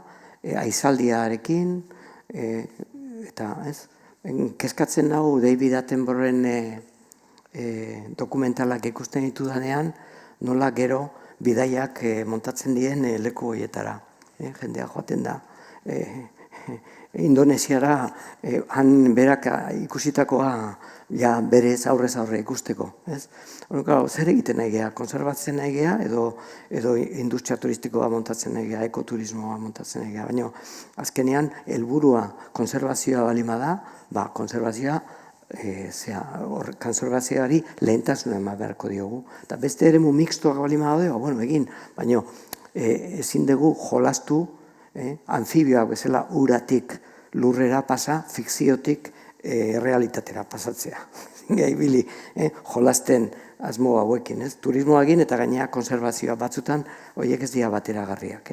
aizaldiarekin, eta kezkatzen nahu David Attenboroughren dokumentalak ikusten ditudanean, nola gero bidaiak montatzen dien leku horietara. Jendea joaten da Indonesiara han berak ikusitakoa berez aurrez aurre ikusteko. Zer egiten nahi geha, konserbatzen nahi geha edo industria turistikoa montatzen nahi geha, ekoturismoa montatzen nahi geha. Baina azkenean helburua konservazioa balima da, konservazioari lehentasuna eman beharko diogu. Eta beste eremu mixtoak balima daude, egin, baina ezin dugu jolastu anfibioak bezala uratik lurrera pasa, fikziotik realitatera pasatzea. Gaibili, jolasten asmo hauekin, turismoa egin eta gainera konservazioa batzutan horiek ez dira bateragarriak.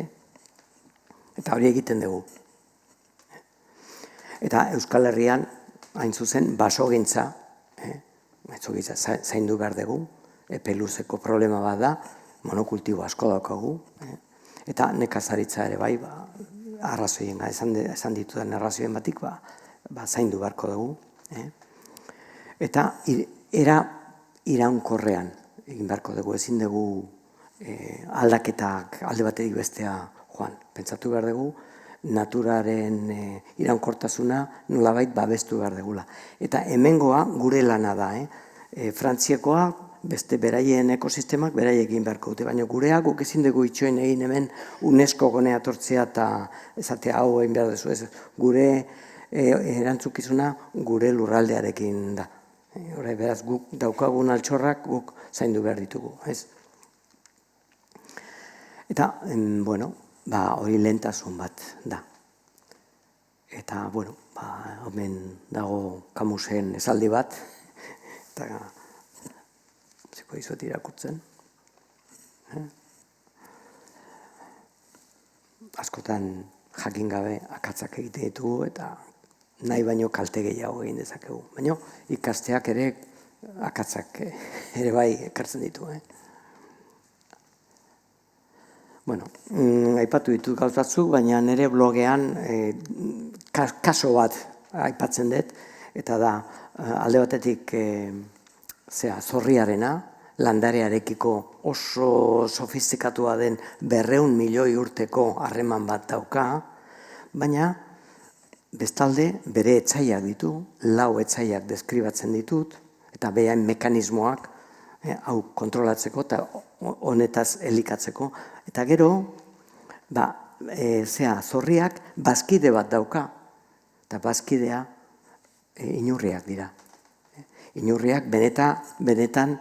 Eta hori egiten dugu. Eta Euskal Herrian, hain zuzen, basogintza zaindu behar dugu, epe luzeko problema bat da, monokultibo asko daukagu, eta nekazaritza ere bai, arrazoien, esan ditudan arrazoien batik, zaindu beharko dugu. Eta iraunkorrean egin beharko dugu, ezin dugu aldaketak alde batetik bestea joan. Pentsatu behar dugu, naturaren iraunkortasuna nolabait babestu behar dugula. Eta hemengoa gure lana da, Frantziakoa, beste beraien ekosistemak beraiekin beharko dute, baina gurea guk ezin dugu itxoin egin hemen UNESCO gonea tortzea eta esatea hau egin behar duzu ez. Gure erantzukizuna gure lurraldearekin da. Beraz guk daukagun altxorrak guk zaindu behar ditugu. Eta, hori lehentasun bat da. Eta, hemen dago Camusen esaldi bat, eta ziko izuet irakurtzen. Askotan jakin gabe akatzak egiten ditugu eta nahi baino kalte gehiago egin dezakegu. Baina ikasteak ere akatzak ere bai ekartzen ditu. Aipatu ditut gauzatzuk, baina nire blogean kaso bat aipatzen dut, eta da alde batetik zorriarena, landarearekiko oso sofistikatua den 200 milioi urteko harreman bat dauka, baina bestalde bere etsaiak ditu, 4 etsaiak deskribatzen ditut, eta behain mekanismoak hau kontrolatzeko eta honetaz elikatzeko. Eta gero, zorriak bazkide bat dauka, eta bazkidea inurriak dira. Inurriak benetan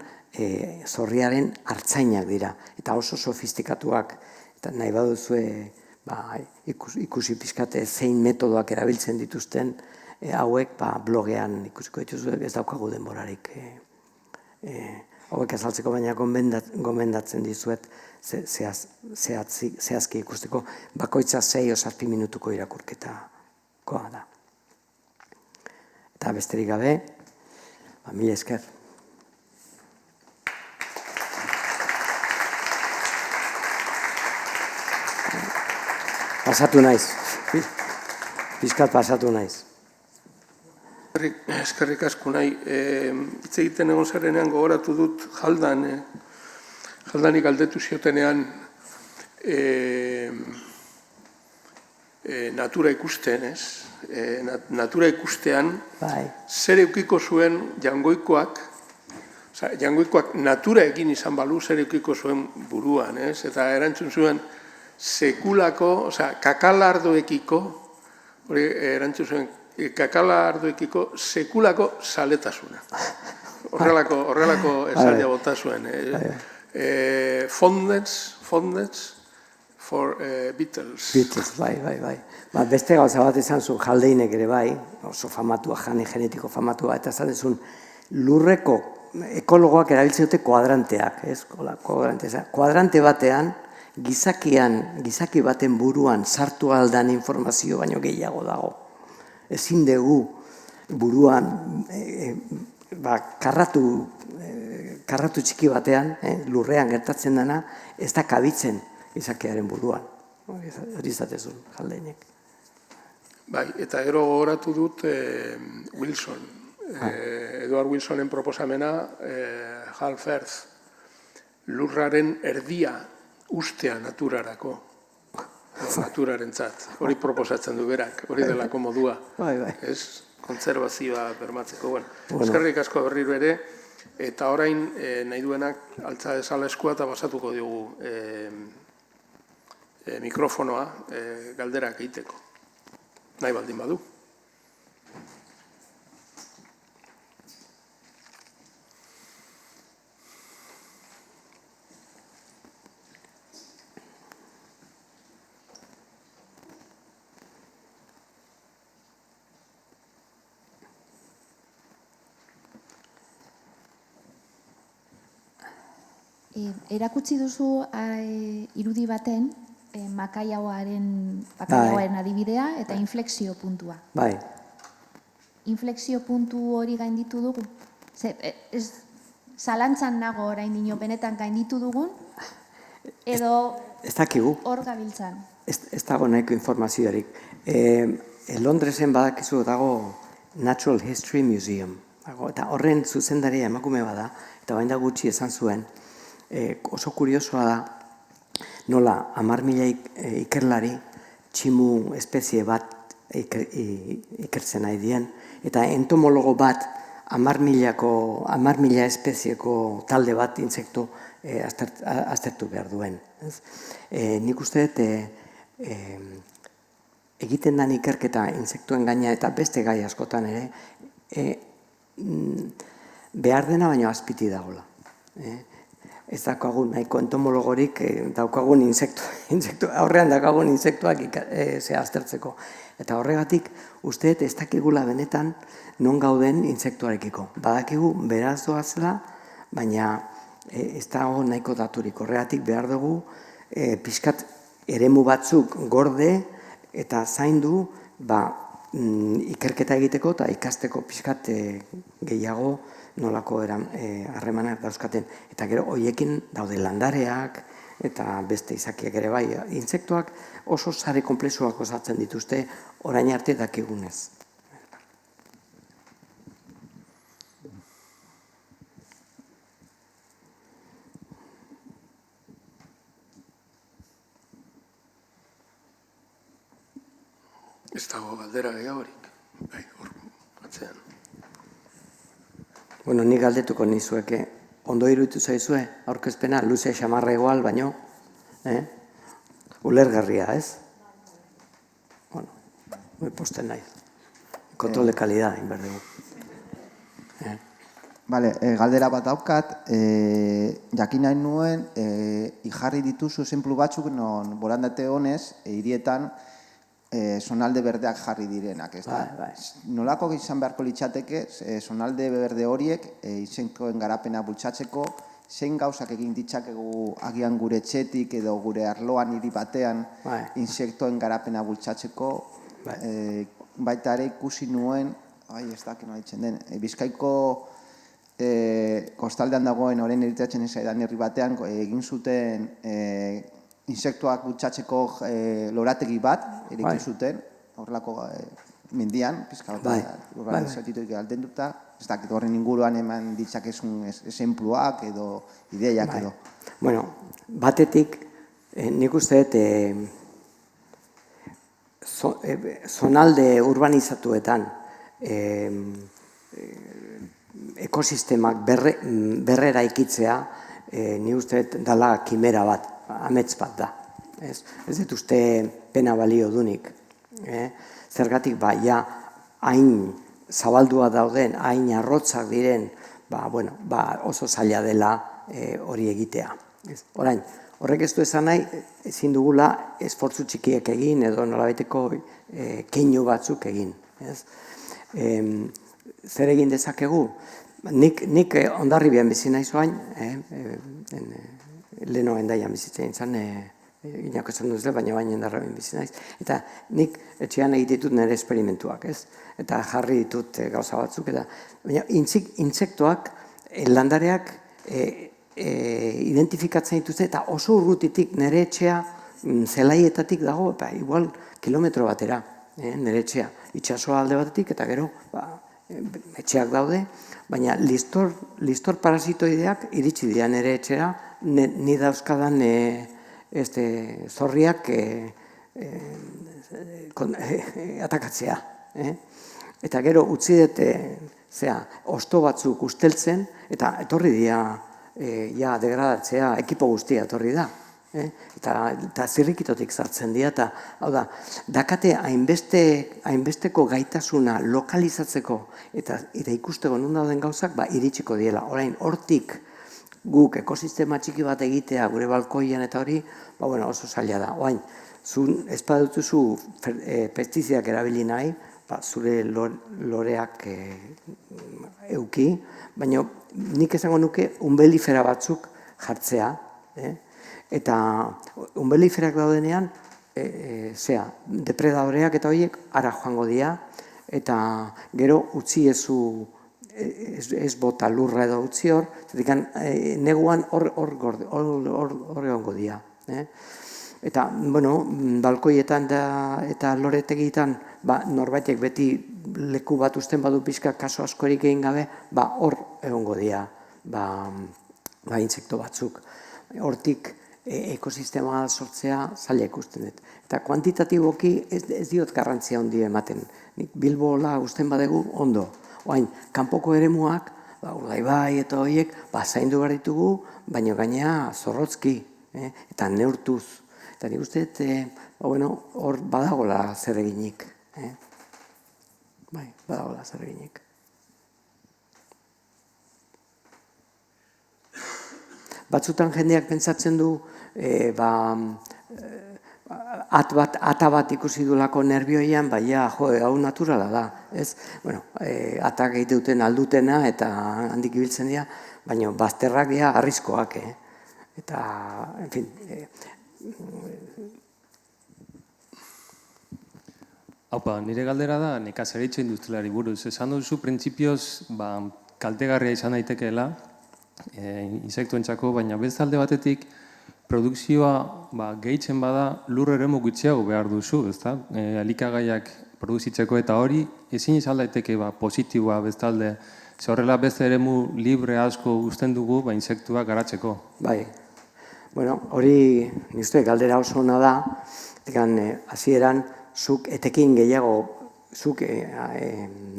zorriaren hartzainak dira, eta oso sofistikatuak, eta nahi baduzue ikusi pixkate zein metodoak erabiltzen dituzten hauek blogean ikusiko dituzue, ez daukagu denborarik. Hauek azaltzeko, baina gomendatzen dizuet zehazki ikusteko, bakoitza 6-7 minutuko irakurketakoa da. Eta besterik gabe, mila esker. Pasatu naiz, pixkat pasatu naiz. Eskerrik asko nahi, hitz egiten egon zarenean gogoratu dut jaldanik galdetu ziotenean natura ikusten, ez? Natura ikustean zer eukiko zuen Jangoikoak, natura egin izan balu zer eukiko zuen buruan, ez? Eta erantzun zuen sekulako, kakalardoekiko, hori erantzun zuen, kakalardoekiko sekulako zaletasuna. Horrelako esaldia bota zuen. Fondness for Beatles. Beatles, bai. Beste gauza bat izan zuen Haldeinek ere bai, oso famatua, genetiko famatua, eta esan dezun lurreko ekologoak erabiltzen dute kuadranteak, ez? Kuadrante batean, gizaki baten buruan sartu aldan informazio baino gehiago dago. Ezin dugu buruan karratu txiki batean, lurrean gertatzen dena, ez da kabitzen gizakiaren buruan. Hori izatezun, Haldeinek. Bai, eta gero gogoratu dut Wilson. Edward Wilsonen proposamena, Half Earth, lurraren erdia ustea naturarako. Naturaren zat. Hori proposatzen du berak, hori delako modua. Ez, kontserbazioa bermatzeko. Eskerrik asko berriro ere, eta orain nahi duenak altza dezala eskua eta basatuko diogu mikrofonoa galderak egiteko. Nahi baldin badu. Erakutsi duzu irudi baten makaiauaren adibidea eta inflexio puntua. Bai. Inflexio puntu hori gainditu dugu? Zalantzan nago orain dino benetan gainditu dugun? Edo hor gabiltzan? Ez dago nahiko informazioarik. Londresen badakizu dago Natural History Museum. Eta horren zuzendaria emakume bada, eta bain da gutxi esan zuen, oso kuriosoa da, nola 10.000 ikerlari tximu espezie bat ikertzen nahi dien, eta entomologo bat 10.000 espezieko talde bat insektu aztertu behar duen. Nik uste dut egiten den ikerketa insektuen gaina eta beste gai askotan ere behar dena baino azpiti dagoela. Ez daukagun nahiko entomologorik daukagun aurrean daukagun insektuak aztertzeko. Eta horregatik, uste ez dakigula benetan non gauden insektuarekiko. Badakigu beraz doazela, baina ez dago nahiko daturik. Horregatik behar dugu pixkat eremu batzuk gorde eta zaindu ikerketa egiteko eta ikasteko pixkat gehiago nolako harremanak dauzkaten. Eta gero horiekin daude landareak eta beste izakiak ere bai. Insektuak oso sare konplexuak osatzen dituzte orain arte dakigunez. Ez dago galdera gehiagorik. Bai, hor, atzean. Bueno, nik galdetuko nizueke, ondo iruditu zaizue, aurkezpena, luze xamarra igual, baino, Ulergarria, ez? Bueno, posten nahi. Kontrol de calidad, inberdegu. Bale, galdera bat daukat, jakin nahi nuen, ijarri dituzu esenplu batzuk non borandate honez, hirietan zonalde berdeak jarri direnak, ez da? Nolako izan beharko litzateke, zonalde berde horiek, insektoen garapena bultzatzeko, zein gauzak egin ditzakegu agian gure etxetik edo gure arloan hiri batean insektoen garapena bultzatzeko, baita ere ikusi nuen, ez da, kena ditzen den, Bizkaiko kostaldean dagoen orain eritatzen zaidan herri batean egin zuten insektoak bultzatzeko lorategi bat, eriki zuten, horrelako mendian, pizka bat urbanizatutik aldenduta, ez dakit horren inguruan eman ditzakezun esenpluak edo ideiak edo. Bueno, batetik, nik uste zonalde urbanizatuetan ekosistemak berrera ikitzea, ni uste dela kimera bat, amets bat da. Ez dut uste pena balio dunik. Zergatik ja hain zabaldua dauden, hain arrotzak diren, oso zaila dela hori egitea. Orain, horrek ez du esan nahi, ezin dugula esfortzu txikiek egin edo nolabaiteko keinu batzuk egin. Zer egin dezakegu? Nik Hondarribian bizi naiz orain, leheno Hendaian bizitzen izan, ginako esan duzle, baina baina Hondarribian bizi naiz. Eta nik etxean egitut nire esperimentuak, ez? Eta jarri ditut gauza batzuk, eta baina intsektoak, landareak identifikatzen dituzte, eta oso urrutitik nire etxea zelaietatik dago, igual kilometro batera, nire etxea. Itxasoa alde batetik, eta gero, etxeak daude, baina listor parasitoideak iritsi dira nire etxera, ni dauzkadan zorriak atakatzea. Eta gero utzi dute osto batzuk usteltzen, eta etorri dira degradatzea, ekipo guztia etorri da. Eta zirrikitotik sartzen dira, eta hau da, dakate hainbesteko gaitasuna lokalizatzeko eta ikusteko non dauden gauzak, iritsiko diela. Orain, hortik guk ekosistema txiki bat egitea gure balkoian eta hori, oso zaila da. Orain, ez badutuzu pestizidak erabili nahi, zure loreak euki, baina nik esango nuke umbelifera batzuk jartzea, eta umbeliferak daudenean, depredadoreak eta horiek ara joango dira, eta gero utzi ez bota lurra edo utzi hor, neguan hor egongo dira. Eta, balkoietan eta loretegitan, norbaitek beti leku bat usten badu pixka kaso askorik egin gabe, hor egongo dira intsekto batzuk. Hortik ekosistema sortzea zaila ikusten dut. Eta kuantitatiboki ez diot garrantzia handia ematen. Bilbola usten badegu ondo. Oain, kanpoko eremuak, Urdaibai eta horiek, zaindu behar ditugu, baina gainea zorrotzki, eta neurtuz. Eta nik uste hor badagola zer eginik. Badagola zer eginik. Batzutan jendeak pentsatzen du ata bat ikusi dulako nerbioian, hau naturala da. Atak egiten aldutena eta handik ibiltzen dira, baina bazterrak dira arrizkoak. Eta, en fin... Haupa, nire galdera da nekazaritza industrialari buruz. Esan duzu, printzipioz, kaltegarria izan daitekeela, insektoentzako, baina beste alde batetik produkzioa gehitzen bada lur eremu gutxiago behar duzu, ezta? Elikagaiak produzitzeko eta hori ezin izan daiteke positiboa bestalde, ze horrela beste eremu libre asko uzten dugu insektuak garatzeko. Bai, hori nizte galdera oso ona da, hasieran zuk etekin gehiago, zuk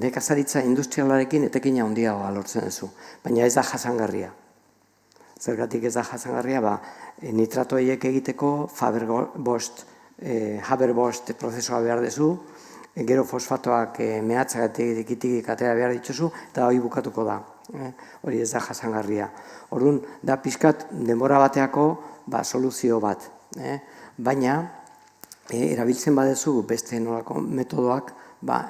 nekazaritza industrialarekin etekina handiagoa lortzen duzu, baina ez da jasangarria. Zergatik ez da jasangarria, nitrato horiek egiteko Haber-Bosch prozesua behar dezu, gero fosfatoak mehatzagatik atera behar dituzu, eta hori bukatuko da. Hori ez da jasangarria. Orduan, da pixkat denbora bateako soluzio bat. Baina, erabiltzen badezu beste nolako metodoak,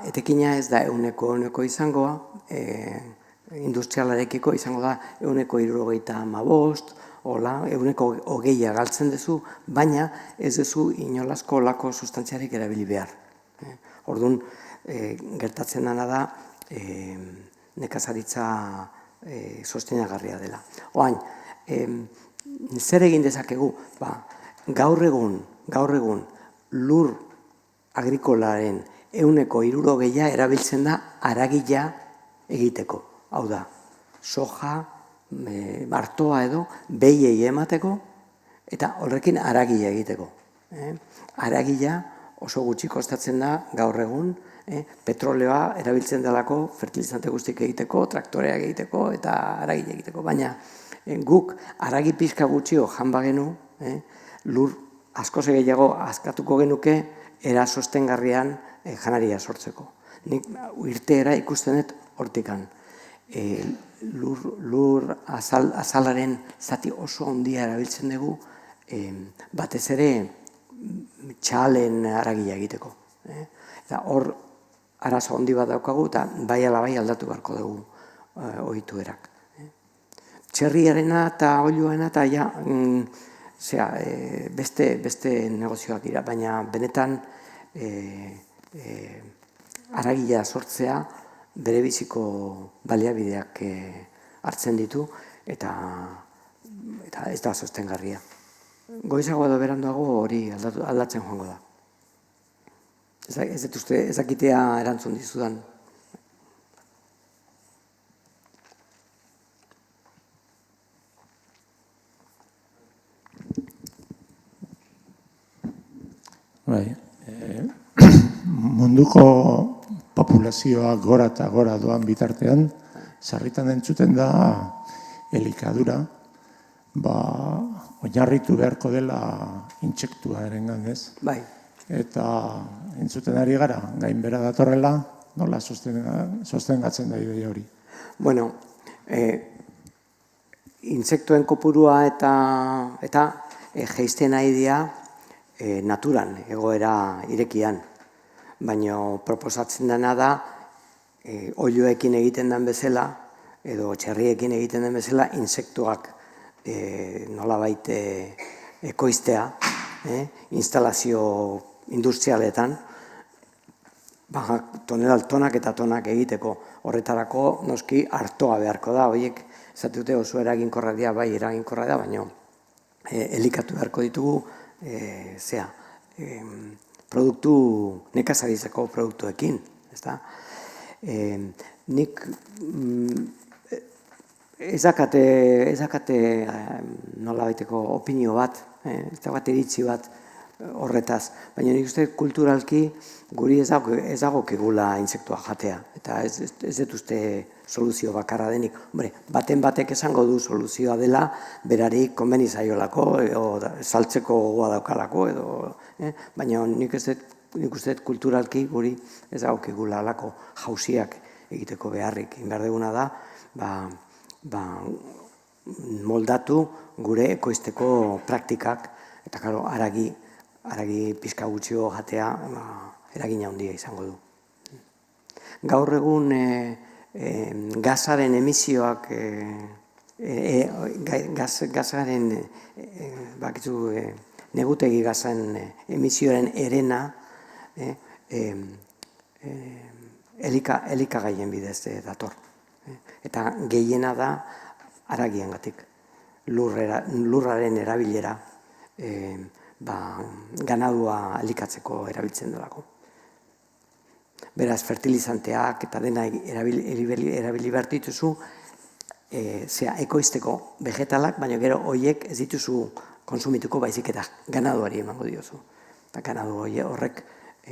etekina ez da euneko izangoa, industrialarekiko izango da euneko 75, euneko 20 galtzen duzu, baina ez duzu inolazko olako sustantziarik erabili behar. Orduan, gertatzen dena da, nekazaritza sostenagarria dela. Oain, zer egin dezakegu? Gaur egun, lur agrikolaren euneko 60 erabiltzen da haragila egiteko. Hau da, soja, artoa edo, behiei emateko, eta horrekin haragila egiteko. Haragila oso gutxi kostatzen da gaur egun, petroleoa erabiltzen delako fertilizante guztik egiteko, traktoreak egiteko eta haragila egiteko. Baina guk haragi pixka gutxio jan bagenu, lur askoz gehiago askatuko genuke era sostengarrian janaria sortzeko. Nik irteera ikusten dut hortikan. Lur azalaren zati oso handia erabiltzen dugu, batez ere txalen haragila egiteko. Eta hor arazo handi bat daukagu eta bai ala bai aldatu beharko dugu ohituerak. Txerriarena eta oiloena eta beste negozioak dira, baina benetan haragila sortzea bere biziko baliabideak hartzen ditu eta ez da sostengarria. Goizago edo beranduago hori aldatzen joango da. Ez dut uste ezakitea erantzun dizudan. Munduko populazioa gora eta gora doan bitartean, sarritan entzuten da elikadura, oinarritu beharko dela intsektuaren ganez. Bai. Eta entzuten ari gara, gainbera datorrela, nola sostengatzen da ideia hori? Bueno, intsektuen kopurua eta jeisten nahi dira naturan, egoera irekian. Baina proposatzen dena da, oiloekin egiten den bezala, edo txerriekin egiten den bezala, intsektuak nolabait ekoiztea, instalazio industrialetan, tonak eta tonak egiteko. Horretarako noski artoa beharko da, horiek zatute oso eraginkorra dira, bai eraginkorra da, baina elikatu beharko ditugu produktu nekazarizako produktuekin. Nik ezakate nolabaiteko opinio bat, ezakate iritzi bat horretaz, baina nik uste kulturalki guri ez dagokigula intsektua jatea, eta ez dut uste soluzio bakarra denik. Baten batek esango du soluzioa dela, berari konbeni zaiolako, saltzeko gogoa daukalako, baina nik uste dut kulturalki guri ez dagokigula alako jauziak egiteko beharrik. Behar duguna da, moldatu gure ekoizteko praktikak, eta karo, haragi pixka gutxio jatea eragina handia izango du. Gaur egun gazaren emisioak, gazaren, negutegi gazaren emisioaren erena elikagaien bidez dator. Eta gehiena da haragiengatik, lurraren erabilera, ganadua elikatzeko erabiltzen delako. Beraz, fertilizanteak eta dena erabili behar dituzu, ekoizteko vegetalak, baina gero horiek ez dituzu konsumituko baizik eta ganaduari emango diozu. Eta ganadu horrek,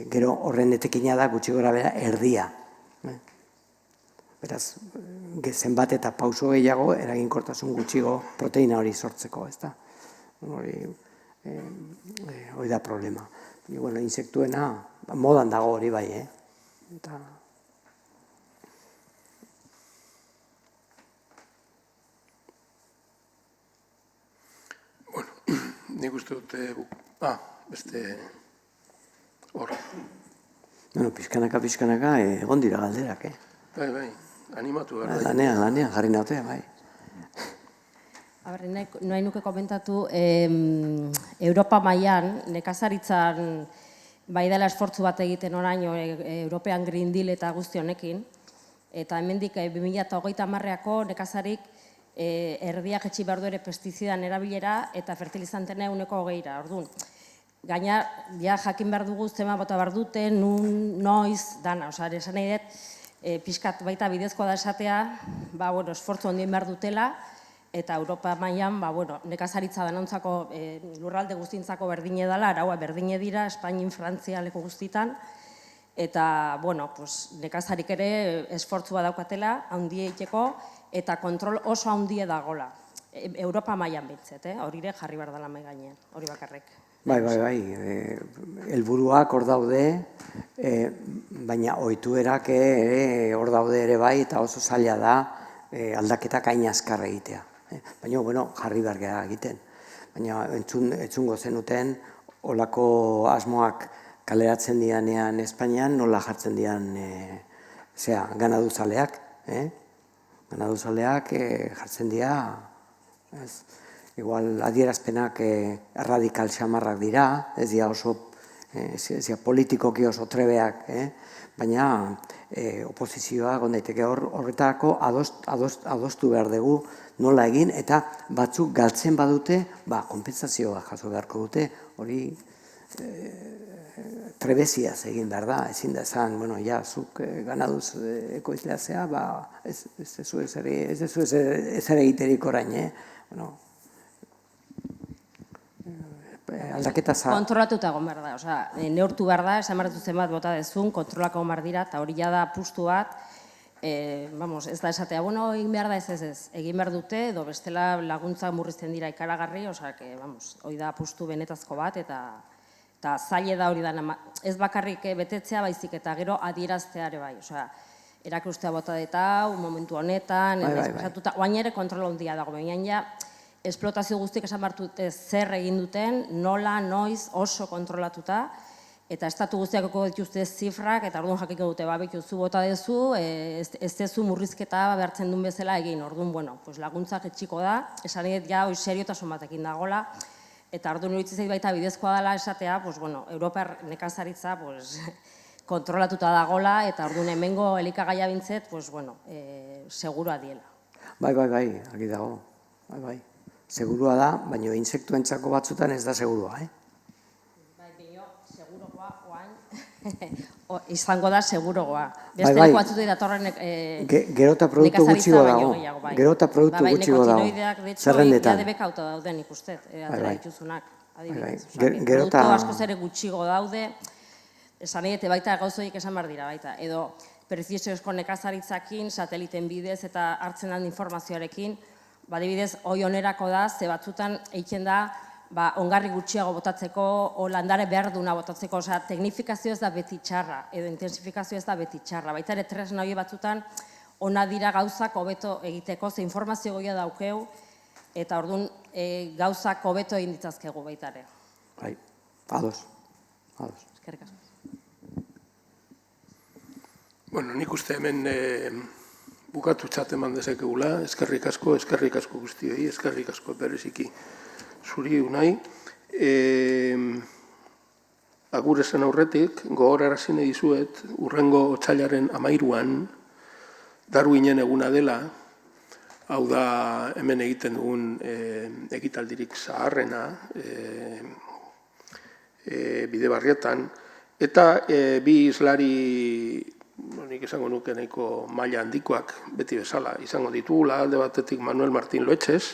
gero horren etekina da gutxi gora bera erdia. Beraz, zenbat eta pauso gehiago, eraginkortasun gutxigo proteina hori sortzeko, ez da? Hori da problema. Bueno, insektuena, modan dago hori bai, Eta... Bueno, nik uste dute... beste... hor. Bueno, pixkanaka, egon dira galderak, Bai, animatu behar da. Lanean, jarri nautea, bai. Nahi nuke komentatu, Europa mailan nekazaritzan bai dela esfortzu bat egiten oraino European Green Deal eta guzti honekin, eta hemendik 2030ako nekazarik erdiak etxi behar du ere pestizidan erabilera eta fertilizantena 20%. Orduan, gaina, jakin behar dugu zema bota behar dute, noiz, dana. Osa, esan nahi dut, pixkat baita bidezkoa da esatea, esfortzu ondien behar dutela, eta Europa mailan, nekazaritza danontzako lurralde guztintzako berdine dela, araua berdine dira, Espainin, Frantzia, leku guztitan, eta, nekazarik ere esfortzua daukatela, handie egiteko, eta kontrol oso handie dagola. Europa mailan bintzet, hori ere jarri behar dela mai gainean, hori bakarrik. Bai, helburuak hor daude, baina ohituerak hor daude ere bai, eta oso zaila da aldaketak hain azkar egitea. Baina, jarri behar gara egiten. Baina, entzungo zenuten, olako asmoak kaleratzen dianean Espainian, nola jartzen dian ganaduzaleak. Ganaduzaleak jartzen dira, igual adierazpenak radikal xamarrak dira, ez dira oso politikoki oso trebeak, baina oposizioa gondaiteke horretarako adostu behar dugu nola egin, eta batzuk galtzen badute, konpentsazioa jaso beharko dute, hori trebeziaz egin behar da, ezin da esan, zuk ganaduz ekoizlea zea, ez dezu ezer egiterik orain, aldaketa za... Kontrolatuta egon behar da, neurtu behar da, esan behar dutzen bat bota dezun, kontrolako egon behar dira, eta hori da apustu bat, ez da esatea, egin behar da ez, egin behar dute, edo bestela laguntza murrizten dira ikaragarri, hori da apustu benetazko bat, eta zaila da hori da, ez bakarrik betetzea baizik, eta gero adieraztea ere bai, erakustea bota eta, momentu honetan, oain ere kontrol handia dago, baina esplotazio guztiek esan behar dute zer egin duten, nola, noiz, oso kontrolatuta, eta estatu guztiak dituzte zifrak, eta orduan jakiko dute, zu bota dezu, ez dezu murrizketa behartzen duen bezala egin, orduan, laguntzak etxiko da, esan edo ja, hori seriotasun batekin dagoela, eta orduan horitzen zait baita bidezkoa dela esatea, Europar nekazaritza kontrolatuta dagoela, eta orduan hemengo elikagaia bintzet, segurua diela. Bai, argi dago, bai. Segurua da, baina insektuentzako batzutan ez da segurua, Bai, segurogoa, oain, izango da segurogoa. Beste batzutik datorren gero eta produktu gutxigo dago. Gero eta produktu gutxigo dago. Zerrendetan. Nekotinoideak auto dauden ikustet, atera dituzunak. Produktu askoz ere gutxigo daude, esan egite baita gauzoik esan behar dira baita. Edo preziosiozko nekazaritzakin, sateliten bidez eta hartzen den informazioarekin, badibidez, hoi onerako da, ze batzutan egiten da, ongarri gutxiago botatzeko, o landare behar duna botatzeko, teknifikazio ez da beti txarra, edo intensifikazio ez da beti txarra. Baita ere, tresna hori batzutan, ona dira gauzak hobeto egiteko, ze informazio goia daukeu, eta orduan gauzak hobeto egin ditzazkegu baita ere. Bai, ados. Eskerrik asko. Bueno, nik uste hemen bukatu txat eman dezakegula, eskerrik asko guztioi, eskerrik asko bereziki zuri unai. Agur esan aurretik, gogorarazi nahi dizuet, urrengo otsailaren 13an, Darwinen eguna dela, hau da hemen egiten dugun ekitaldirik zaharrena, Bidebarrietan, eta bi islari, nik esango nuke nahiko maila handikoak, beti bezala, izango ditugula, alde batetik Manuel Martín Loetxez,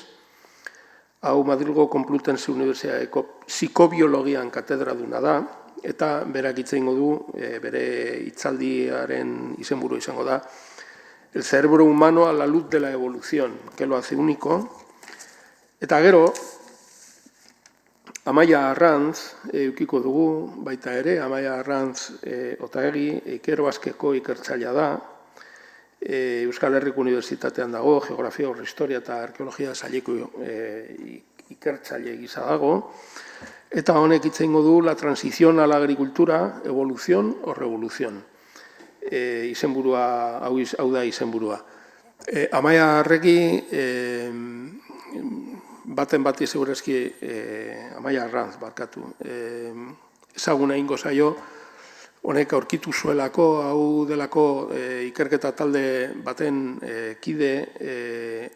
hau Madrilgo Complutense Universitateko psikobiologian katedraduna da, eta berak hitz egingo du, bere hitzaldiaren izenburua izango da, el cerebro humano a la luz de la evolución, que lo hace único. Eta gero, Amaia Arranz eukiko dugu, baita ere, Amaia Arranz Otaegi, Ikero Baskeko ikertzailea da, Euskal Herriko Unibertsitatean dago, Geografia, Historia eta Arkeologia saileko ikertzaile gisa dago, eta honek hitz egingo du la transición a la agricultura, evolución o revolución. Izenburua, hau da izenburua. Amaia Arregi, baten bati segurezki, Amaia Arranz, barkatu, ezaguna ingo zaio, honek aurkitu zuelako, hau delako ikerketa talde baten kide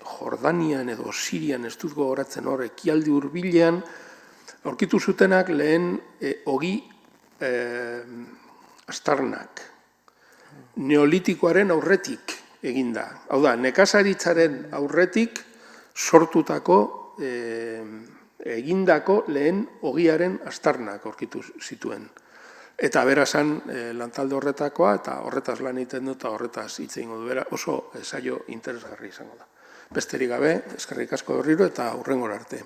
Jordanian edo Sirian, ez dut gogoratzen hor, ekialde hurbilean, aurkitu zutenak lehen ogi astarnak. Neolitikoaren aurretik eginda. Hau da, nekazaritzaren aurretik sortutako, egindako lehen ogiaren astarnak aurkitu zituen. Eta berazan lantalde horretakoa, eta horretaz lan egiten du, eta horretaz hitz egingo du, bera oso saio interesgarri izango da. Besterik gabe, eskerrik asko berriro eta hurrengora arte.